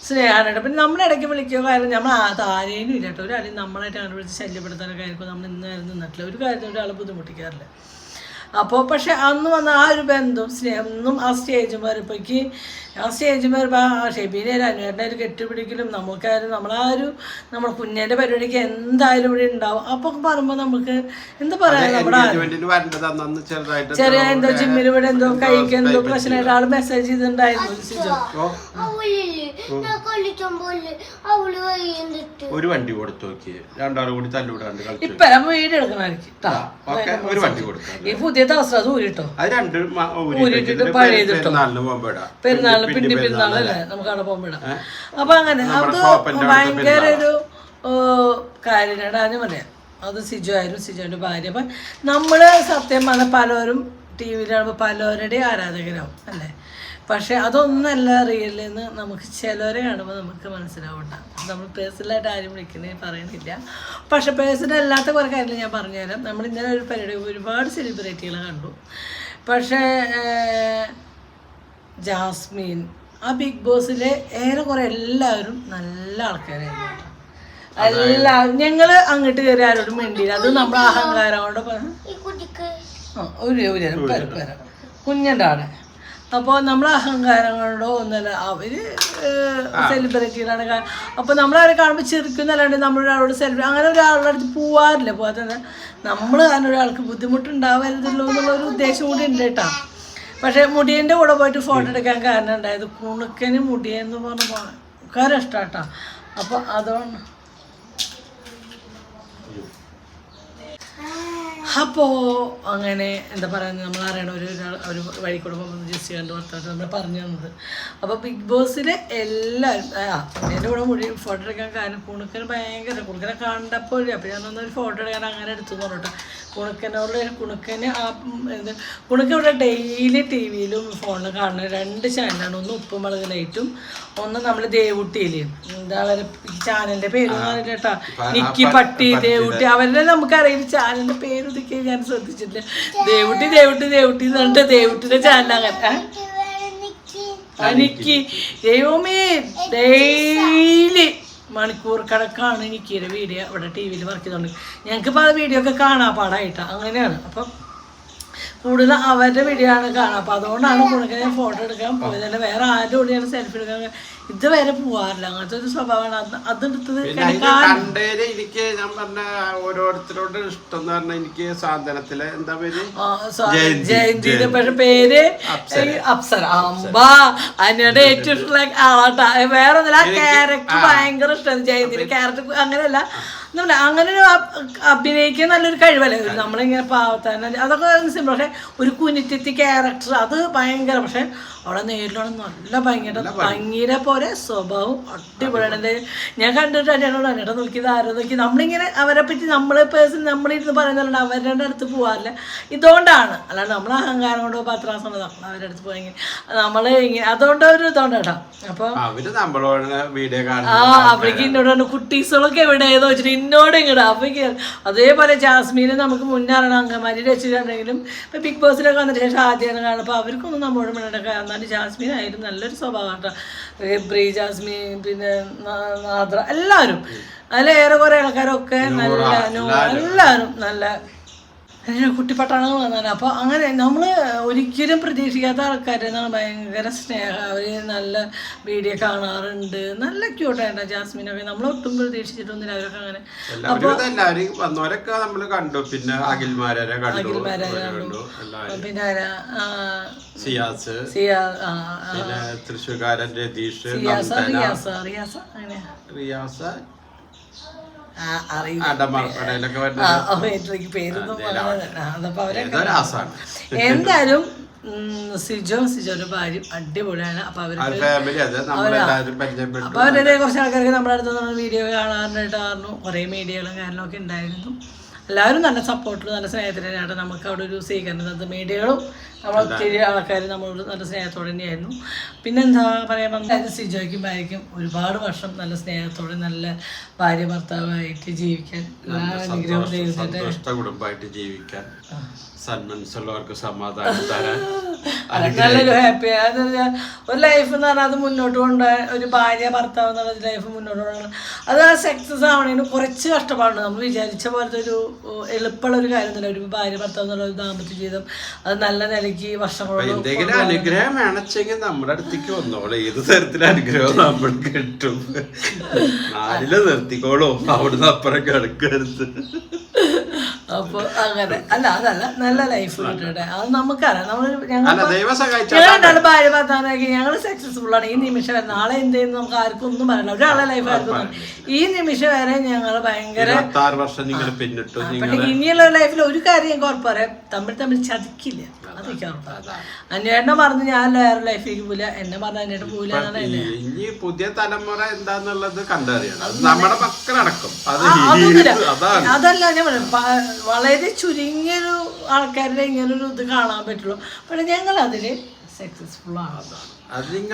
സ്നേഹമാണ്. പിന്നെ നമ്മുടെ ഇടയ്ക്ക് വിളിക്കുക കാര്യം നമ്മൾ ആരെയും ഇല്ല കേട്ടോ. ഒരാളെയും നമ്മളായിട്ട് അങ്ങനെ വിളിച്ച് ശല്യപ്പെടുത്താനൊക്കെ ആയിരിക്കും നമ്മൾ ഇന്നാരും നിന്നിട്ടില്ല. ഒരു കാര്യത്തിൽ ഒരാളെ ബുദ്ധിമുട്ടിക്കാറില്ല. അപ്പോൾ പക്ഷെ അന്ന് വന്ന ആ ഒരു ബന്ധവും സ്നേഹം ഒന്നും ആ സ്റ്റേജ് വരപ്പോഴേക്ക് ആ സ്റ്റേജ് വരുമ്പോൾ ആ ഷെബീനെ അനുവേട്ടനെ ഒരു കെട്ടുപിടിക്കലും നമുക്കായാലും നമ്മളാ ഒരു നമ്മുടെ കുഞ്ഞേൻ്റെ പരിപാടിക്ക് എന്തായാലും ഇവിടെ ഉണ്ടാവും. അപ്പോൾ പറയുമ്പോൾ നമുക്ക് എന്താ പറയാ, നമ്മുടെ ചെറിയ എന്തോ ജിമ്മിൽ ഇവിടെ എന്തോ കഴിക്കാൻ എന്തോ പ്രശ്നമായിട്ട് ആൾ മെസ്സേജ് ചെയ്തിട്ടുണ്ടായിരുന്നു. ഒരു വണ്ടി കൊടുത്തു നോക്കി, രണ്ടാളും കൂടി തല്ലൂടാണ്ട് ഇപ്പൊ വീഡിയോ എടുക്കണമായിരിക്കും. ഈ പുതിയ തവസ അത് ഊരിട്ടോ, ഊരിട്ടിട്ട് പഴയതിട്ടോ, പെരുന്നാളിന് പിണ്ടി പെരുന്നാളല്ലേ നമുക്ക് അവിടെ പോകുമ്പോഴാണ്. അപ്പൊ അങ്ങനെ അത് ഭയങ്കര ഒരു കാര്യമാണ് ഞാൻ പറയാം. അത് സിജു ആയിരുന്നു, സിജുവിന്റെ ഭാര്യ. അപ്പൊ നമ്മള് സത്യം പറഞ്ഞാൽ പലരും ടി വിയിലാകുമ്പോൾ പലരുടെയും ആരാധകരാവും അല്ലേ. പക്ഷെ അതൊന്നല്ല റിയലെന്ന് നമുക്ക് ചിലവരെ കാണുമ്പോൾ നമുക്ക് മനസ്സിലാവണ്ട. നമ്മൾ പേഴ്സണലായിട്ട് ആരും വിളിക്കുന്നേ പറയുന്നില്ല. പക്ഷെ പേഴ്സണൽ അല്ലാത്ത കുറേ കാര്യങ്ങൾ ഞാൻ പറഞ്ഞുതരാം. നമ്മൾ ഇന്നലെ ഒരു പരിപാടി ഒരുപാട് സെലിബ്രിറ്റികളെ കണ്ടു. പക്ഷേ ജാസ്മിൻ ആ ബിഗ് ബോസിലെ ഏറെക്കുറെ എല്ലാവരും നല്ല ആൾക്കാരായിരുന്നു കേട്ടോ. എല്ലാവരും ഞങ്ങൾ അങ്ങോട്ട് കയറി ആരോടും വേണ്ടിയില്ല. അത് നമ്മുടെ അഹങ്കാരം കൊണ്ട് കുഞ്ഞൻ്റെ ആണ്. അപ്പോൾ നമ്മൾ അഹങ്കാരം കൊണ്ടോ ഒന്നല്ല, അവർ സെലിബ്രിറ്റികളാണ്. അപ്പോൾ നമ്മളവരെ കാണുമ്പോൾ ചെറുക്കുന്നല്ലാണ്ട് നമ്മളൊരാളോട് അങ്ങനെ ഒരാളുടെ അടുത്ത് പോവാറില്ല. പോകാത്ത നമ്മൾ കാരണം ഒരാൾക്ക് ബുദ്ധിമുട്ടുണ്ടാവരുതല്ലോ എന്നുള്ളൊരു ഉദ്ദേശം കൂടി ഉണ്ട് കേട്ടോ. പക്ഷേ മുടിയൻ്റെ കൂടെ പോയിട്ട് ഫോട്ടോ എടുക്കാൻ കാരണം ഉണ്ടായത് കുണുക്കന് മുടിയെന്ന് പറഞ്ഞ ഭയങ്കര ഇഷ്ടാട്ടോ. അപ്പോൾ അതുകൊണ്ട് അപ്പോൾ അങ്ങനെ എന്താ പറയുന്നത്, നമ്മൾ അറിയണ ഒരു വഴി കൂടെ ജസ്റ്റ് കണ്ട് വർത്താട്ട് നമ്മൾ പറഞ്ഞു തന്നത്. അപ്പോൾ ബിഗ് ബോസിലെ എല്ലാവരും എൻ്റെ കൂടെ മുടി ഫോട്ടോ എടുക്കാൻ കാരണം കുണുക്കന് ഭയങ്കര കുണുക്കനെ കണ്ടപ്പോൾ അപ്പോൾ ഞാനൊന്നൊരു ഫോട്ടോ എടുക്കാൻ അങ്ങനെ എടുത്തു പറഞ്ഞിട്ടോ. കുണുക്കന് കുണുക്ക് ഇവിടെ ഡെയിലി ടി വിയിലും ഫോണിലും കാണുന്ന 2 ചാനലാണ്. ഒന്ന് ഉപ്പും മുളക് ലൈറ്റും, ഒന്ന് നമ്മൾ ദേവുട്ടിയില്ലേ, എന്താ ചാനലിൻ്റെ പേര് കേട്ടാ, നിക്കി പട്ടി ദേവുട്ടി, അവരുടെ നമുക്കറിയില്ല ചാനലിൻ്റെ പേര് ഒതുക്കി ഞാൻ ശ്രദ്ധിച്ചിട്ടില്ല. ദേവുട്ടി ദേവുട്ടി ദേവുട്ടി എന്ന് പറഞ്ഞിട്ട് ദേവുട്ടിയുടെ ചാനൽ അങ്ങനെ നിക്കി ദൈവമേ ഡെയിലി മണിക്കൂർ കണക്കാണ് നിക്കിയുടെ വീഡിയോ ഇവിടെ ടി വിയിൽ വർക്ക് ചെയ്തോണ്ട്. ഞങ്ങൾക്കിപ്പോൾ ആ വീഡിയോ ഒക്കെ കാണാൻ പാടായിട്ടാണ് അങ്ങനെയാണ്. അപ്പം കൂടുതൽ അവരുടെ വീഡിയോ ആണ് കാണാം. അപ്പോൾ അതുകൊണ്ടാണ് കുണുക്കനെ ഞാൻ ഫോട്ടോ എടുക്കാൻ പോയത്. അല്ല വേറെ ആരുടെ കൂടെ ഞാൻ സെൽഫി എടുക്കാൻ ഇതുവരെ പോവാറില്ല. അങ്ങനത്തെ ഒരു സ്വഭാവമാണ്. അതെടുത്തത് എനിക്ക് ഞാൻ പറഞ്ഞ ഓരോരുത്തരോട് ഇഷ്ടം എന്ന് പറഞ്ഞാൽ എനിക്ക് സാന്ത്വനത്തിലെ എന്താ പേര് ജയന്തിയുടെ പക്ഷെ പേര് അപ്സര. അമ്പാ അതിനോട് ഏറ്റവും ഇഷ്ടമുള്ള ആളാട്ടാ. വേറെ ഒന്നുമില്ല, ആ ക്യാരക്ടർ ഭയങ്കര ഇഷ്ടമാണ്. ജയന്തിയുടെ ക്യാരക്ടർ അങ്ങനെയല്ല, അങ്ങനെ ഒരു അഭിനയിക്കാൻ നല്ലൊരു കഴിവല്ലേ നമ്മളിങ്ങനെ പാവത്താൻ. അതൊക്കെ സിമ്പിൾ. പക്ഷെ ഒരു കുനിറ്റത്തി ക്യാരക്ടർ അത് ഭയങ്കര. പക്ഷെ അവിടെ നേരിലാണ് നല്ല ഭംഗിയുടെ പോലെ സ്വഭാവം അടിപൊളിയാണ്. ഞാൻ കണ്ടിട്ട് എന്നോട് നോക്കിയത് ആരോ നോക്കി നമ്മളിങ്ങനെ അവരെ പറ്റി പേഴ്സൺ നമ്മളിരുന്ന് പറയുന്നുണ്ട്. അവരുടെ അടുത്ത് പോകാറില്ല. ഇതുകൊണ്ടാണ്, അല്ലാണ്ട് നമ്മൾ അഹങ്കാരം കൊണ്ടോ പത്രാസം നമ്മൾ അവരുടെ അടുത്ത് പോയെങ്കിൽ നമ്മൾ ഇങ്ങനെ അതുകൊണ്ട് ഒരു ഇതുകൊണ്ട് കേട്ടോ. അപ്പോൾ അപ്പോഴേക്ക് എന്നോട് കുട്ടീസുകളൊക്കെ എവിടെയെന്ന് വെച്ചിട്ട് എന്നോട് ഇങ്ങോട്ട് അപ്പോഴേക്ക് അതേപോലെ ജാസ്മീനെ നമുക്ക് മുന്നേറണം. അങ്കമാരി വെച്ചിട്ടുണ്ടെങ്കിലും ഇപ്പം ബിഗ് ബോസിലൊക്കെ വന്നിട്ട് ശേഷം ആദ്യമാണ് കാണും. അപ്പോൾ അവർക്കൊന്നും നമ്മളോട് മിണ്ടൊക്കെ. എന്നാലും ജാസ്മീൻ ആയാലും നല്ലൊരു സ്വഭാവം കേട്ടോ. ഗബ്രി, ജാസ്മീൻ, പിന്നെ നാദ്ര, എല്ലാവരും അതിലേറെ കുറേ ആൾക്കാരൊക്കെ നല്ല എല്ലാവരും നല്ല കുട്ടിപ്പട്ടാളങ്ങൾ വന്നാണ്. അപ്പോൾ അങ്ങനെ നമ്മൾ ഒരിക്കലും പ്രതീക്ഷിക്കാത്ത ആൾക്കാരെന്നാണ്. ഭയങ്കര സ്നേഹം, അവർ നല്ല വീഡിയോ കാണാറുണ്ട്, നല്ല ക്യൂട്ടായിട്ടാണ് ജാസ്മിനൊക്കെ. നമ്മൾ ഒട്ടും പ്രതീക്ഷിച്ചിട്ടൊന്നുമില്ല അവരൊക്കെ അങ്ങനെ. എല്ലാവരും വന്നവരൊക്കെ നമ്മൾ കണ്ടു. പിന്നെ അഖിൽമാരെ കണ്ടു, പിന്നെ സിയാസ്, പിന്നെ തൃശ്ശൂർക്കാരൻ രതീഷ്, റിയാസ എന്തായാലും സിജോന്റെ ഭാര്യ അടിപൊളിയാണ്. അപ്പൊ അവരുടെ കുറച്ച് ആൾക്കാർക്ക് നമ്മുടെ അടുത്ത് നമ്മൾ വീഡിയോ കാണാറുണ്ടായിട്ട് പറഞ്ഞു. കുറേ മീഡിയകളും കാര്യങ്ങളൊക്കെ ഉണ്ടായിരുന്നു. എല്ലാവരും നല്ല സപ്പോർട്ടിൽ നല്ല സ്നേഹത്തിലാണ് നമുക്ക് അവിടെ ഒരു സ്വീകരണം. മീഡിയകളും നമ്മൾ ഒത്തിരി ആൾക്കാർ നമ്മളോട് നല്ല സ്നേഹത്തോടെ തന്നെയായിരുന്നു. പിന്നെന്താ പറയാൻ പറഞ്ഞാൽ സിജോയ്ക്കും ഭാര്യയ്ക്കും ഒരുപാട് വർഷം നല്ല സ്നേഹത്തോടെ നല്ല ഭാര്യ ഭർത്താവായിട്ട് ജീവിക്കാൻ അനുഗ്രഹം ദൈവത്തിന്റെ കുടുംബമായിട്ട് ജീവിക്കാൻ സന്മനസ്സുള്ളവർക്ക് സമാധാനം തരാൻ നല്ലൊരു ഹാപ്പി. ഒരു ലൈഫ് എന്ന് പറഞ്ഞാൽ അത് മുന്നോട്ട് കൊണ്ടുപോകാൻ, ഒരു ഭാര്യ ഭർത്താവ് എന്നുള്ള ലൈഫ് മുന്നോട്ട് കൊണ്ടുപോകണം. അത് സക്സസ് ആവണേന് കുറച്ച് കഷ്ടപ്പാടുണ്ട്. നമ്മൾ വിചാരിച്ച പോലത്തെ ഒരു എളുപ്പമുള്ള ഒരു കാര്യം തന്നെ. ഒരു ഭാര്യ ഭർത്താവ് എന്നുള്ള ഒരു ദാമ്പത്യ ജീവിതം അത് നല്ല നിലയ്ക്ക് വർഷങ്ങളോട് എന്തെങ്കിലും അനുഗ്രഹം വേണമെങ്കിൽ നമ്മുടെ അടുത്തേക്ക് വന്നോളൂ. ഏത് തരത്തിലെ അനുഗ്രഹം നമ്മൾ കിട്ടും. നാലില് നിർത്തിക്കോളൂ, അവിടുന്ന് അപ്പുറം കിടക്കരുത്. അപ്പൊ അങ്ങനെ അതല്ല നല്ല ലൈഫ് കിട്ടട്ടെ. അത് നമുക്കറിയാം. ഞങ്ങൾ ഭാര്യ ഭർത്താവാക്കി ഞങ്ങൾ സക്സസ്ഫുൾ ആണ്. ഈ നിമിഷം വരെ നാളെ എന്ത് ചെയ്യുന്നു നമുക്ക് ആർക്കും ഒന്നും പറയണ്ട. ഒരാളെ ലൈഫ് ആർക്കും ഈ നിമിഷം വരെ ഞങ്ങൾ ഭയങ്കര ഇനിയുള്ള ലൈഫിൽ ഒരു കാര്യം ഞങ്ങൾക്ക് ഉറപ്പ് പറയാം, തമ്മിൽ ചതിക്കില്ല. അതൊക്കെ ഉറപ്പാണ്. അന്വേഷണം പറഞ്ഞു ഞാൻ വേറെ ലൈഫിലേക്ക് പോവില്ല, എന്നെ പറഞ്ഞ അന്വേഷണം പോവില്ല എന്നാണ് എന്നെ. ഇനി പുതിയ തലമുറ എന്താന്നുള്ളത് കണ്ടറിയണം. നമ്മുടെ മക്കളടക്കം അതല്ല ഞാൻ പറയാം. വളരെ ചുരുങ്ങിയൊരു ആൾക്കാരുടെ ഇങ്ങനൊരു ഇത് കാണാൻ പറ്റുള്ളൂ. പക്ഷെ ഞങ്ങൾ അതില് സക്സസ്ഫുൾ ആണ്.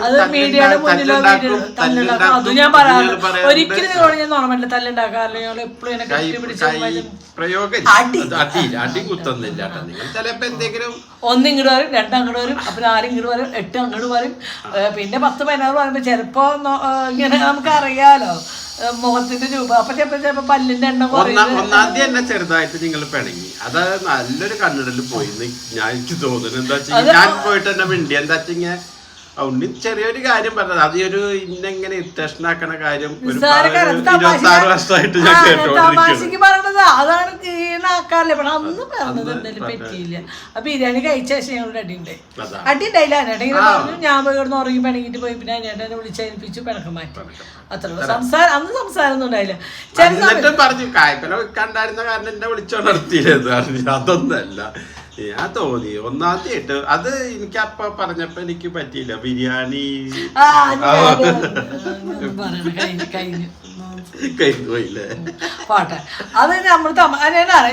അത് മീഡിയയുടെ മുന്നിലോ തല്ലുണ്ടാക്കും. അത് ഞാൻ പറയാറുണ്ട്. ഒരിക്കലും നിങ്ങളോട് ഞാൻ നോർമല്ല തല്ലുണ്ടാക്കാറില്ല. ഞങ്ങൾ എപ്പോഴും എന്നെ കെട്ടിപ്പിടിച്ച് ഒന്നിങ്ങോട്ട് വരും, രണ്ടങ്ങോട്ട് വരും, അപ്പൊ 4 ഇങ്ങോട്ട് വരും, 8 അങ്ങോട്ട് വരും, പിന്നെ 10-16 പറയുമ്പോ ചിലപ്പോ ഇങ്ങനെ നമുക്കറിയാലോ മുഖത്തിന്റെ രൂപ. അപ്പൊ ചിലപ്പോ പല്ലിന്റെ എണ്ണം ഒന്നാം തീയതി തന്നെ ചെറുതായിട്ട് നിങ്ങൾ പിണങ്ങി. അത് നല്ലൊരു കണ്ണിടൽ പോയി ഞാൻ എനിക്ക് തോന്നുന്നു. എന്താ വെച്ചാൽ ഞാൻ പോയിട്ട് തന്നെ മിണ്ടി. എന്താ വെച്ചാൽ ഉണ്ണി ചെറിയൊരു കാര്യം പറഞ്ഞത്, അത് ഒരു ഇന്നെങ്ങനെ ഇറിറ്റേഷൻ ആക്കണ കാര്യം 26 വർഷമായിട്ട് ഞാൻ പറഞ്ഞത് അതാണ് ആക്കാറില്ല. പക്ഷെ അന്ന് പറഞ്ഞത് എന്തായാലും പറ്റിയില്ല. ആ ബിരിയാണി കഴിച്ച ശേഷം ഞങ്ങളുടെ അടിയുണ്ടായി. അടിയുണ്ടായില്ല. അനേട്ടങ്ങനെ പറഞ്ഞു. ഞാൻ പോയി കിടന്ന് ഉറങ്ങി പിണങ്ങിട്ട് പോയി. പിന്നെ അനേട്ടനെ വിളിച്ചേൽപ്പിച്ചു, പിണക്കം മാറ്റി. അത്ര സംസാരം അന്ന് സംസാരം ഒന്നും ഉണ്ടായില്ല. പറഞ്ഞു കായ്പല വെക്കാണ്ടായിരുന്ന കാരണം എന്നെ വിളിച്ചോണ്ട് നടത്തിയില്ല. അതൊന്നല്ല ഞാൻ തോന്നി ഒന്നാം തീയതി. അത് എനിക്ക് അപ്പ പറഞ്ഞപ്പോ എനിക്ക് പറ്റിയില്ല. ബിരിയാണി കഴിഞ്ഞു പോയില്ലേ. പോട്ടെ, അത് നമ്മൾ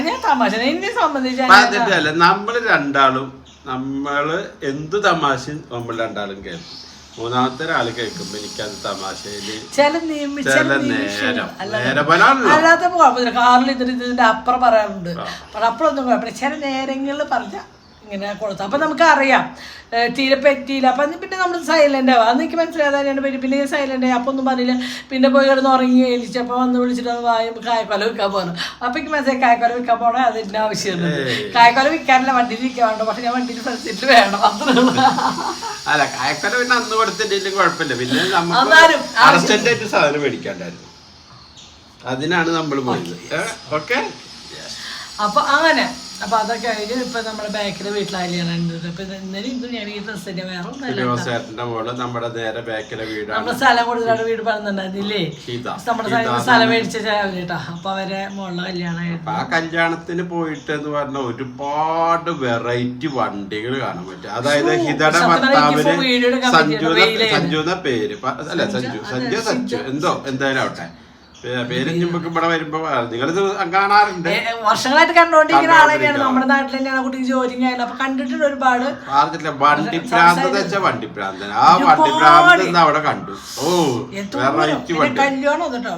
ഞാൻ തമാശ എന്നെ സംബന്ധിച്ചല്ല. നമ്മള് രണ്ടാളും എന്ത് തമാശ നമ്മൾ രണ്ടാളും കേൾക്കും. മൂന്നാമത്തെ ഒരാള് കേൾക്കുമ്പോ എനിക്കത് തമാശയില് അല്ലാത്ത കുഴപ്പമില്ല. കാറിൽ ഇതിന്റെ അപ്പുറം പറയാറുണ്ട്. പക്ഷെ അപ്പുറമൊന്നും കുഴപ്പമില്ല. ചില നേരങ്ങളിൽ പറഞ്ഞ ഇങ്ങനെ കൊടുത്തു. അപ്പൊ നമുക്ക് അറിയാം തീരെ പറ്റിയില്ല. അപ്പൊ പിന്നെ നമ്മൾ സൈലന്റ് ആവാം. അന്ന് എനിക്ക് മനസ്സിലാകാൻ പറ്റി. പിന്നെ സൈലന്റ് ആയി. അപ്പൊ ഒന്നും പറഞ്ഞില്ല. പിന്നെ പോയി കിടന്ന് ഉറങ്ങി എലിച്ചപ്പോ വന്ന് വിളിച്ചിട്ട് കായക്കൊല വിൽക്കാൻ പോകണം. അപ്പൊ എനിക്ക് മനസ്സിലായി കായക്കൊല വിൽക്കാൻ പോകണം. അതിന്റെ ആവശ്യമുണ്ട്. കായക്കൊല വിൽക്കാനല്ല, വണ്ടിയിൽ വിൽക്കാൻ വേണ്ട. പക്ഷെ ഞാൻ വണ്ടിയിൽ ഫ്രണ്ട്സിട്ട് വേണം. അല്ല കായക്കൊല പിന്നെ അന്ന് കൊടുത്തിട്ടുണ്ടെങ്കിലും കുഴപ്പമില്ല. പിന്നെ നമുക്ക് സാധനം മേടിക്കാണ്ടായിരുന്നു. അതിനാണ് നമ്മൾ പോയത്. ഓക്കെ. അപ്പൊ അങ്ങനെ അപ്പൊ അതൊക്കെ കഴിഞ്ഞ് ഇപ്പൊ നമ്മുടെ ബാക്കിലെ വീട്ടിലായാണ്. അപ്പൊ ഇന്നലെ ഇന്നും ഞാൻ ഈ ഡ്രസ്സിന്റെ വേറെ നമ്മുടെ സ്ഥലം കൊടുത്തിട്ട് വീട് പറഞ്ഞിട്ടുണ്ടായിരുന്നില്ലേ. നമ്മുടെ സ്ഥലം മേടിച്ച കേട്ടാ. അപ്പൊ അവരെ മോളുടെ കല്യാണമായിരുന്നു. ആ കല്യാണത്തിന് പോയിട്ട് എന്ന് പറഞ്ഞ ഒരുപാട് വെറൈറ്റി വണ്ടികൾ കാണാൻ പറ്റും. അതായത് ഹിതയുടെ ഭർത്താവിന് സഞ്ജു എന്ന പേര് അല്ല സഞ്ജു എന്തോ എന്തായാലും ആവട്ടെ പേരിഞ്ഞുമ്പോ ഇവിടെ വരുമ്പോ നിങ്ങളിത് കാണാറുണ്ട്. വർഷങ്ങളായിട്ട് കണ്ടോണ്ടിരിക്കുന്ന ആളെ തന്നെയാണ്. നമ്മുടെ നാട്ടിൽ തന്നെയാണ് കുട്ടിക്ക് ജോലി ആയാലും. അപ്പൊ കണ്ടിട്ടുണ്ട് ഒരുപാട്. വണ്ടിപ്രാന്ത് വെച്ചാൽ വണ്ടിപ്രാന്തൻ. ആ വണ്ടിപ്രാന്ത് അവിടെ കണ്ടു. ഓ കല്യാണം വന്നിട്ടോ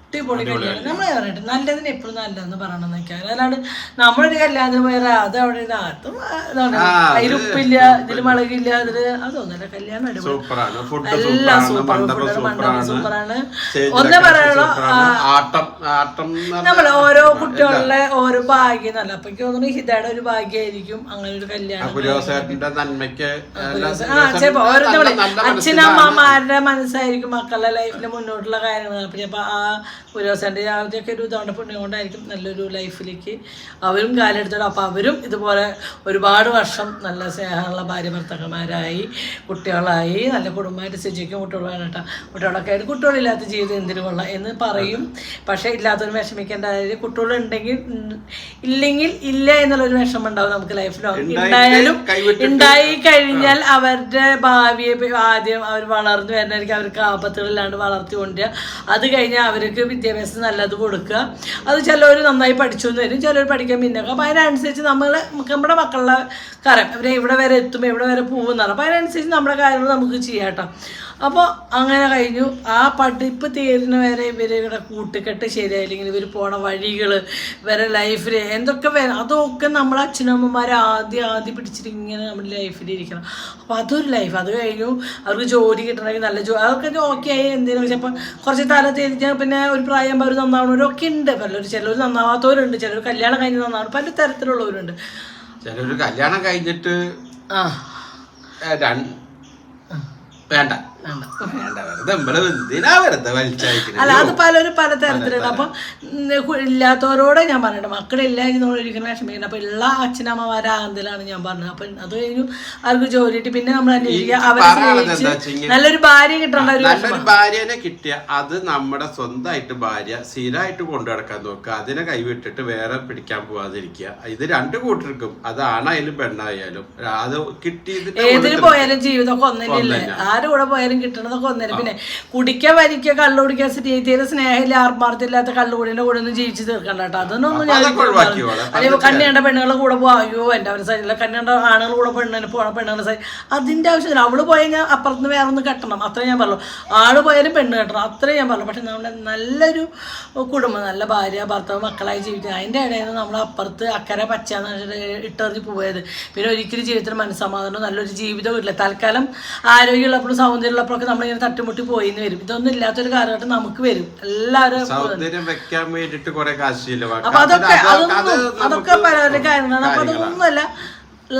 അടിപൊളി കല്യാണം. നമ്മൾ പറഞ്ഞിട്ട് നല്ലതിന് എപ്പോഴും നല്ലതെന്ന് പറയണമെന്ന് വെച്ചാൽ അല്ലാണ്ട് നമ്മളൊരു കല്യാണത്തിന് പോയാൽ അത് അവിടെ അതും അതിൽ ഉപ്പില്ല, ഇതിൽ മുളകില്ല, അതില് അതൊന്നുമല്ല. കല്യാണം അടിപൊളി, എല്ലാം സൂപ്പർ, മണ്ഡപം സൂപ്പറാണ്. ഒന്നേ പറയാനുള്ളൂ, നമ്മള് ഓരോ കുട്ടികളുടെ ഓരോ ഭാഗ്യം നല്ല. അപ്പൊ എനിക്ക് തോന്നുന്നു ഹിതയുടെ ഒരു ഭാഗ്യമായിരിക്കും അങ്ങനെ ഒരു കല്യാണം. അച്ഛനമ്മമാരുടെ മനസ്സായിരിക്കും മക്കളുടെ ലൈഫിൽ മുന്നോട്ടുള്ള കാര്യങ്ങൾ. അപ്പൊ ചിലപ്പോ ആ പുരോസന്റെ ആദ്യമൊക്കെ ഒരു ഇതോടെ പുണ്യം കൊണ്ടായിരിക്കും നല്ലൊരു ലൈഫിലേക്ക് അവരും കാലെടുത്തിടും. അപ്പൊ അവരും ഇതുപോലെ ഒരുപാട് വർഷം നല്ല സ്നേഹമുള്ള ഭാര്യ ഭർത്താക്കന്മാരായി, കുട്ടികളായി, നല്ല കുടുംബമായിട്ട് സ്ഥിതിക്കും. കുട്ടികളാണ് കേട്ടോ, കുട്ടികളൊക്കെ ആയിട്ട് കുട്ടികളില്ലാത്ത ജീവിതം എന്തിനു കൊള്ളാം എന്ന് പറയും. പക്ഷെ ഇല്ലാത്തൊരു വിഷമിക്കേണ്ട കാര്യം, കുട്ടികളുണ്ടെങ്കിൽ ഇല്ലെങ്കിൽ ഇല്ല എന്നുള്ളൊരു വിഷമം ഉണ്ടാവും നമുക്ക് ലൈഫിൽ. ഉണ്ടായാലും ഉണ്ടായി കഴിഞ്ഞാൽ അവരുടെ ഭാവിയെ ആദ്യം അവർ വളർന്നു വരുന്നതായിരിക്കും, അവർക്ക് ആപത്തുകളില്ലാണ്ട് വളർത്തി കൊണ്ടുവരിക. അത് കഴിഞ്ഞാൽ അവർക്ക് വിദ്യാഭ്യാസം നല്ലത് കൊടുക്കുക. അത് ചിലവർ നന്നായി പഠിച്ചു എന്ന് വരും, ചിലവർ പഠിക്കാൻ പിന്നൊക്കെ. അപ്പം അതിനനുസരിച്ച് നമ്മുടെ മക്കളുടെ കാര്യം അവരെ എവിടെ വരെ എത്തും, എവിടെ വരെ പോകുന്നതാണ്. അപ്പം അതിനനുസരിച്ച് നമ്മുടെ കാര്യങ്ങൾ നമുക്ക് ചെയ്യാം കേട്ടോ. അപ്പോൾ അങ്ങനെ കഴിഞ്ഞു. ആ പഠിപ്പ് തീരുന്ന വരെ ഇവരുടെ കൂട്ടുകെട്ട് ശരിയായില്ലെങ്കിൽ ഇവർ പോണ വഴികൾ, ഇവരെ ലൈഫിൽ എന്തൊക്കെ വരും, അതൊക്കെ നമ്മളെ അച്ഛനമ്മമാർ ആദ്യം പിടിച്ചിട്ട് ഇങ്ങനെ നമ്മുടെ ലൈഫിലിരിക്കണം. അപ്പോൾ അതൊരു ലൈഫ്. അത് കഴിഞ്ഞു അവർക്ക് ജോലി കിട്ടണമെങ്കിൽ നല്ല ജോലി, അതൊക്കെ ഓക്കെ ആയി. എന്തെങ്കിലും ചിലപ്പോൾ കുറച്ച് തലത്തിരിച്ചാൽ പിന്നെ ഒരു പ്രായം അവർ നന്നാവണവരൊക്കെ ഉണ്ട്. ചിലർ നന്നാവാത്തവരുണ്ട്, ചിലർ കല്യാണം കഴിഞ്ഞ് നന്നാവണം, പല തരത്തിലുള്ളവരുണ്ട്. ചിലർ കല്യാണം കഴിഞ്ഞിട്ട് വേണ്ട അല്ല, അത് പലരും പല തരത്തിലുണ്ട്. അപ്പൊ ഇല്ലാത്തവരോട് ഞാൻ പറഞ്ഞിട്ട് മക്കളില്ല എന്നൊരിക്കുന്ന വിഷമിക്കുന്നത്. അപ്പൊ ഉള്ള അച്ഛനമ്മമാരാകുന്നതിലാണ് ഞാൻ പറഞ്ഞത്. അപ്പൊ അത് കഴിഞ്ഞു അവർക്ക് ജോലി കിട്ടി. പിന്നെ നമ്മൾ അന്വേഷിക്കുക അവരെ നല്ലൊരു ഭാര്യ കിട്ടേണ്ട. നല്ലൊരു ഭാര്യനെ കിട്ടിയ അത് നമ്മുടെ സ്വന്തമായിട്ട് ഭാര്യ സ്ഥിരമായിട്ട് കൊണ്ടു നടക്കാൻ നോക്കുക. അതിനെ കൈവിട്ടിട്ട് വേറെ പിടിക്കാൻ പോവാതിരിക്കുക. ഇത് രണ്ടു കൂട്ടർക്കും, അത് ആണായാലും പെണ്ണായാലും, അത് കിട്ടിയത് ഏതിന് പോയാലും ജീവിതമൊക്കെ ഒന്നിനല്ലേ. ആരുടെ കൂടെ പോയാലും കിട്ടണതൊക്കെ ഒന്നേരം. പിന്നെ കുടിക്കാൻ വരിക്കുക, കള്ളു കുടിക്കാൻ തീരെ സ്നേഹമില്ല, ആർമാർത്തില്ലാത്ത കള്ളുകൂടിന്റെ കൂടെ ഒന്നും ജീവിച്ച് തീർക്കണ്ട കേട്ടോ. അതൊന്നും ഞാൻ അതേപോലെ കണ്ണിയേണ്ട പെണ്ണുങ്ങളുടെ കൂടെ പോവാ, അയ്യോ എൻ്റെ അവരുടെ സൈഡില്ല, കണ്ണിയേണ്ട ആണുങ്ങളുടെ കൂടെ പോണ പെണ്ണുങ്ങളുടെ സൈഡ്, അതിന്റെ ആവശ്യമില്ല. അവള് പോയാൽ ഞാൻ അപ്പുറത്ത് വേറെ ഒന്ന് കെട്ടണം, അത്രേ ഞാൻ പറഞ്ഞു. ആള് പോയാലും പെണ്ണ് കെട്ടണം, അത്രേ ഞാൻ പറഞ്ഞു. പക്ഷെ നമ്മുടെ നല്ലൊരു കുടുംബം, നല്ല ഭാര്യ ഭർത്താവ് മക്കളായി ജീവിക്കുക, അതിൻ്റെ ഇടയിൽ നിന്ന് നമ്മൾ അപ്പുറത്ത് അക്കരെ പച്ചാന്ന് ഇട്ടെറിഞ്ഞ് പോയത്. പിന്നെ ഒരിക്കലും ജീവിതത്തിൽ മനസ്സമാധാനം നല്ലൊരു ജീവിതവും ഇല്ല. തൽക്കാലം ആരോഗ്യമുള്ളപ്പോഴും സൗന്ദര്യമുള്ളപ്പോഴൊക്കെ നമ്മളിങ്ങനെ തട്ടുമുട്ടി പോയിന്ന് വരും. ഇതൊന്നും ഇല്ലാത്തൊരു കാലഘട്ടം നമുക്ക് വരും. എല്ലാവരും അപ്പൊ അതൊക്കെ പലരുടെ കാര്യങ്ങളാണ്. അപ്പൊ അതൊന്നുമല്ല,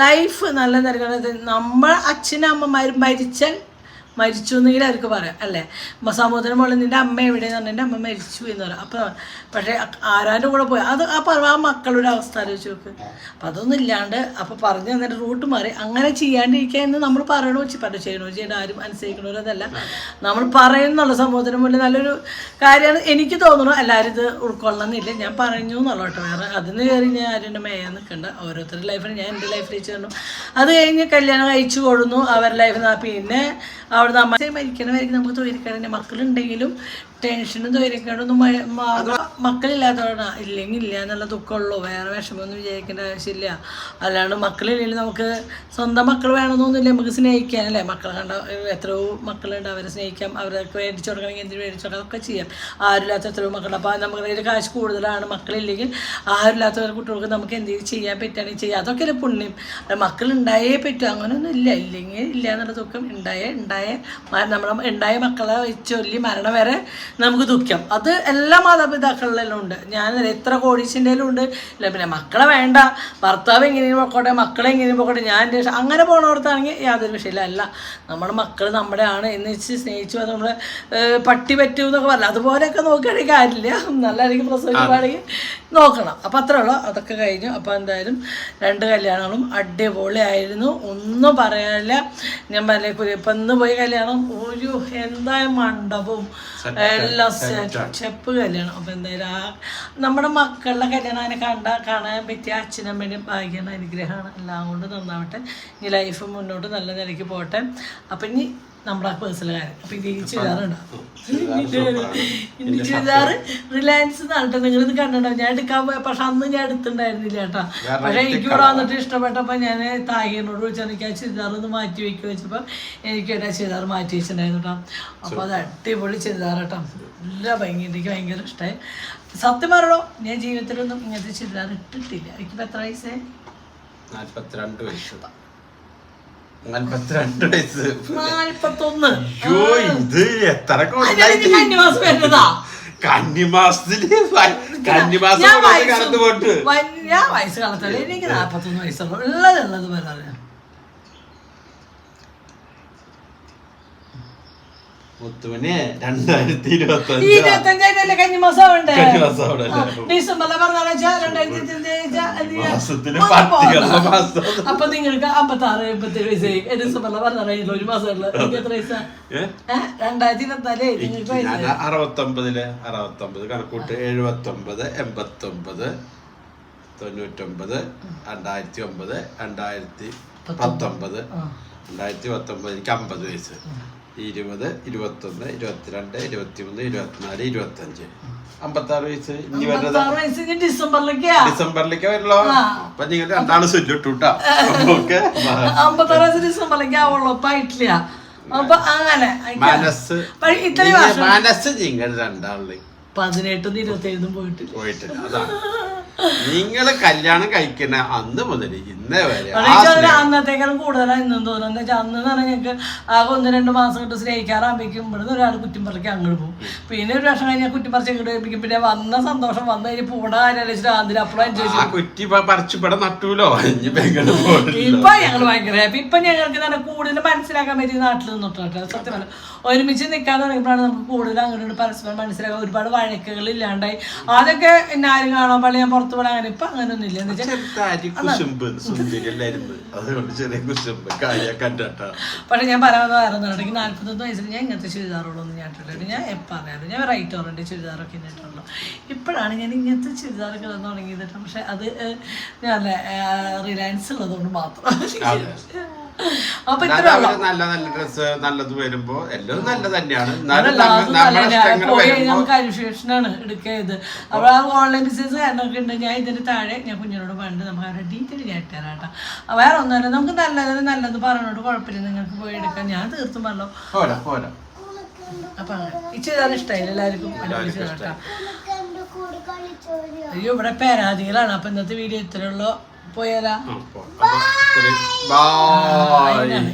ലൈഫ് നല്ല നിരക്കുന്നത്. നമ്മൾ അച്ഛനമ്മമാരും മരിച്ചു എന്നെങ്കിലും അവർക്ക് പറയാം അല്ലേ. സമൂഹത്തിന് മുകളിൽ നിൻ്റെ അമ്മ എവിടെയെന്ന് പറഞ്ഞാൽ എൻ്റെ അമ്മ മരിച്ചു എന്ന് പറയാം. അപ്പോൾ പക്ഷേ ആരാൻ്റെ കൂടെ പോയി അത് ആ മക്കളുടെ അവസ്ഥ ആലോചിച്ച് നോക്ക്. അപ്പം അതൊന്നും ഇല്ലാണ്ട് അപ്പോൾ പറഞ്ഞു തന്നിട്ട് റൂട്ട് മാറി അങ്ങനെ ചെയ്യാണ്ടിരിക്കുക എന്ന് നമ്മൾ പറയണോ ചെയ്യണോ ചെയ്യേണ്ട, ആരും അനുസരിക്കണവരതല്ല. നമ്മൾ പറയുന്നുള്ള സമൂഹത്തിന് മുന്നിൽ നല്ലൊരു കാര്യമാണ് എനിക്ക് തോന്നുന്നു. എല്ലാവരും ഇത് ഉൾക്കൊള്ളണമെന്നില്ല, ഞാൻ പറഞ്ഞു എന്നുള്ള കേട്ടോ. വേറെ അതിന് കയറി ഞാൻ ആരും എൻ്റെ മേയാൻ നിൽക്കണ്ട. ഓരോരുത്തരുടെ ലൈഫിൽ ഞാൻ എൻ്റെ ലൈഫിൽ വെച്ച് തന്നു. അത് കഴിഞ്ഞ് കല്യാണം കഴിച്ചു കൊടുന്നു അവരുടെ ലൈഫിൽ. പിന്നെ അവിടെ മരിക്കണമായിരിക്കും നമുക്ക് തൊഴിലിക്കാരൻ്റെ മക്കളുണ്ടെങ്കിലും ടെൻഷനും തൊഴിലിക്കാരൊന്നും മക്കളില്ലാത്തതാണ്. ഇല്ലെങ്കിൽ ഇല്ല എന്നുള്ള ദുഃഖമുള്ളൂ, വേറെ വിഷമമൊന്നും വിചാരിക്കേണ്ട ആവശ്യമില്ല. അല്ലാണ്ട് മക്കളില്ലെങ്കിൽ നമുക്ക് സ്വന്തം മക്കൾ വേണമെന്നൊന്നുമില്ല, നമുക്ക് സ്നേഹിക്കാൻ അല്ലേ. മക്കളെ കണ്ട എത്രയോ മക്കളുണ്ട്, അവരെ സ്നേഹിക്കാം, അവർക്ക് മേടിച്ചു കൊടുക്കണമെങ്കിൽ എന്തിനു മേടിച്ചു കൊടുക്കാം, അതൊക്കെ ചെയ്യാം. ആരുമില്ലാത്ത എത്രയോ മക്കളുണ്ട്. അപ്പോൾ നമുക്ക് കയ്യിൽ കാശ് കൂടുതലാണ്, മക്കളില്ലെങ്കിൽ ആരുമില്ലാത്തവർ കുട്ടികൾക്ക് നമുക്ക് എന്തെങ്കിലും ചെയ്യാൻ പറ്റുകയാണെങ്കിൽ ചെയ്യാം. അതൊക്കെ ഒരു പുണ്യം. മക്കളുണ്ടായേ പറ്റും, അങ്ങനെയൊന്നും ഇല്ല. ഇല്ലെങ്കിൽ ഇല്ല എന്നുള്ള ദുഃഖം. ഉണ്ടായ മക്കളെ ചൊല്ലി മരണം വരെ നമുക്ക് ദുഃഖം. അത് എല്ലാ മാതാപിതാക്കളിലും ഉണ്ട്. ഞാൻ എത്ര കോടീശൻ്റെ ഉണ്ട് ഇല്ല. പിന്നെ മക്കളെ വേണ്ട, ഭർത്താവ് എങ്ങനെയും പോക്കോട്ടെ, മക്കളെ എങ്ങനെയും പോക്കോട്ടെ, ഞാൻ അങ്ങനെ പോണവർത്താണെങ്കിൽ യാതൊരു വിഷയമില്ല. അല്ല, നമ്മുടെ മക്കൾ നമ്മുടെ ആണ് എന്ന് വെച്ച് സ്നേഹിച്ചു നമ്മളെ പട്ടി പറ്റൂ എന്നൊക്കെ പറഞ്ഞില്ല, അതുപോലെയൊക്കെ നോക്കുകയാണെങ്കിൽ കാര്യമില്ല. നല്ലതായിരിക്കും പ്രസവിക്കുകയാണെങ്കിൽ നോക്കണം. അപ്പം അത്രേ ഉള്ളൂ. അതൊക്കെ കഴിഞ്ഞു. അപ്പോൾ എന്തായാലും 2 കല്യാണങ്ങളും അടിപൊളിയായിരുന്നു, ഒന്നും പറയാനില്ല. ഞാൻ പറഞ്ഞ ഇപ്പം ഇന്ന് പോയി കല്യാണം ഒരു എന്തായാലും മണ്ഡപവും എല്ലാം ചെപ്പ് കല്യാണം. അപ്പം എന്തായാലും നമ്മുടെ മക്കളുടെ കല്യാണം അതിനെ കാണാൻ പറ്റിയ അച്ഛനമ്മേൻ്റെയും ഭാഗ്യമാണ്, അനുഗ്രഹമാണ്. എല്ലാം കൊണ്ട് നന്നാവട്ടെ. ഇനി ലൈഫ് മുന്നോട്ട് നല്ല നിലയ്ക്ക് പോട്ടെ. അപ്പം ഇനി നമ്മുടെ പേഴ്സണൽ കാര്യം. അപ്പൊ ഇത് ഈ ചുരിദാറുണ്ടാവും. ഇനി ചുരിദാർ റിലയൻസ് നാട്ടെ നിങ്ങളിത് കണ്ടിട്ടുണ്ടാവും. ഞാൻ എടുക്കാൻ പോയ പക്ഷെ അന്ന് ഞാൻ എടുത്തിട്ടുണ്ടായിരുന്നില്ല കേട്ടോ. പക്ഷെ എനിക്ക് ഇവിടെ വന്നിട്ട് ഇഷ്ടപ്പെട്ടപ്പോൾ ഞാൻ താഹിനോട് വിളിച്ചാൽ എനിക്ക് ആ ചുരിദാർ ഒന്ന് മാറ്റി വെക്കുക വെച്ചപ്പോൾ എനിക്ക് ഒരു ചുരിദാർ മാറ്റി വെച്ചിട്ടുണ്ടായിരുന്നു കേട്ടോ. അപ്പോൾ അത് അടിപൊളി ചുരിദാർ കേട്ടോ. നല്ല ഭംഗിയുണ്ട്. എനിക്ക് ഭയങ്കര ഇഷ്ടമായി. സത്യം പറയണോ, ഞാൻ ജീവിതത്തിലൊന്നും ഇങ്ങനത്തെ ചുരിദാർ ഇട്ടിട്ടില്ല. എനിക്കിപ്പോൾ എത്ര വയസ്സേ? 42 വയസ്സ്. 41. ഇത് എത്ര കന്നിമാസം വരുന്നതാ. ഞാൻ വയസ്സ് കാലത്തല്ല, എനിക്ക് 41 വയസ്സുള്ളൂ. ഉള്ളത് പറയാം. മുത്തുമണി 2025 25 കന്നിമാസം ആവണ്ടേ? ഡിസംബറിലെ പറഞ്ഞാൽ 2025 അപ്പൊ നിങ്ങൾക്ക് 56 57 വയസ്സായി. ഡിസംബറിലെ പറഞ്ഞാൽ ഒരു മാസമുള്ള എനിക്ക് എത്ര വയസ്സാ? 2024 നിങ്ങൾക്ക് 69 കണക്കൂട്ട് 79 89 99 2009 2019 2019 എനിക്ക് 50 വയസ്സ്. 20 21 22 23 24 25 56 വയസ്സ്. ഇനി വരുന്നത് ഡിസംബറിലേക്ക് വരുള്ളൂ. അപ്പൊ നിങ്ങൾ രണ്ടാള് ചൊല്ലിട്ടൂട്ടാ. 56 വയസ്സ് ഡിസംബറിലേക്ക് ആവുള്ളൂ. ഇപ്പൊ ആയിട്ടില്ല. അപ്പൊ അങ്ങനെ മനസ്സ് നിങ്ങൾ രണ്ടാളില് 18 27 പോയിട്ടില്ല. അതാണ് നിങ്ങള് കല്യാണം കഴിക്കുന്ന അന്ന് മുതൽ ഇന്നേ വരെ അന്നത്തേക്കാളും കൂടുതലാണ് ഇന്നും തോന്നുന്നത്. എന്താ വെച്ചാൽ അന്ന് പറഞ്ഞാൽ ഞങ്ങൾക്ക് ആകെ 1-2 മാസം കൊണ്ട് സ്നേഹിക്കാറാകുമ്പോഴേക്കും ഇവിടുന്ന് ഒരാൾ കുറ്റിപ്പറിക്ക് അങ്ങോട്ട് പോകും. പിന്നെ ഒരു വർഷം കഴിഞ്ഞാൽ കുറ്റിപ്പറിച്ച് ഇങ്ങോട്ട് കഴിപ്പിക്കും. പിന്നെ വന്ന സന്തോഷം വന്നു കഴിഞ്ഞ് പൂട കാര്യം ആദ്യം അപ്പുറം എൻജോയ് ചെയ്യും. കുറ്റി പറിച്ചിപ്പടെ നട്ടൂലോ. ഇപ്പൊ ഞങ്ങൾ ഭയങ്കര ഹാപ്പി. ഇപ്പൊ ഞങ്ങൾക്ക് തന്നെ കൂടുതൽ മനസ്സിലാക്കാൻ പറ്റിയ നാട്ടിൽ നിന്നിട്ട് സത്യം പറഞ്ഞാൽ ഒരുമിച്ച് നിൽക്കാൻ തുടങ്ങിയപ്പോഴാണ് നമുക്ക് കൂടുതൽ അങ്ങോട്ട് പരസ്പരം മനസ്സിലാക്കാൻ. ഒരുപാട് വഴക്കുകൾ ഇല്ലാണ്ടായി. അതൊക്കെ ആരും കാണാൻ പാടില്ല, ഞാൻ പുറത്ത് പോകാൻ. അങ്ങനെ ഇപ്പൊ അങ്ങനെയൊന്നും ഇല്ല. എന്ന് വെച്ചാൽ പക്ഷെ ഞാൻ പറയാൻ പറയുന്നുണ്ടെങ്കിൽ 41 വയസ്സിൽ ഞാൻ ഇങ്ങനത്തെ ചുരിദാറുകളൊന്നും ഞാൻ ഇട്ടിട്ടുണ്ട്. ഞാൻ എപ്പോൾ അറിയാതെ ഞാൻ റൈറ്റ് ഓറിൻ്റെ ചുരിദാറൊക്കെ ഇട്ടിട്ടുള്ളൂ. ഇപ്പോഴാണ് ഞാൻ ഇങ്ങനത്തെ ചുരിദാറൊക്കെ ഇടാൻ തുടങ്ങിയിട്ട്. പക്ഷെ അത് ഞാൻ റിലയൻസ് ഉള്ളതുകൊണ്ട് മാത്രം. അപ്പൊ നല്ല നല്ല ഡ്രസ് നല്ലത് വരുമ്പോ എല്ലാം നല്ല തന്നെയാണ്. പോയി നമുക്ക് കൺഫ്യൂഷനാണ് എടുക്കത്. അപ്പൊ ആ ഓൺലൈൻ ബിസിനസ് കാരണമൊക്കെ ഉണ്ട്. ഞാൻ ഇതിന്റെ താഴെ ഞാൻ കുഞ്ഞിനോട് പണ്ട് നമുക്ക് അവരുടെ ഡീറ്റെയിൽ ഞാൻ ഇട്ടുതരാം കേട്ടോ. വേറെ ഒന്നുമല്ല, നമുക്ക് നല്ലത് പറഞ്ഞോട്ട് കുഴപ്പമില്ല, നിങ്ങൾക്ക് പോയി എടുക്കാം. ഞാൻ തീർത്തും പറഞ്ഞോ. അപ്പൊ ഈ ചെയ്താൽ ഇഷ്ടമായില്ല എല്ലാവർക്കും. അയ്യോ ഇവിടെ പരാതികളാണ്. അപ്പൊ ഇന്നത്തെ വീഡിയോ ഇത്രയുള്ളൂ. പോയാലാ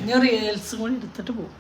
ഞാൻ റീൽസ് കൂടി എടുത്തിട്ട് പോകും.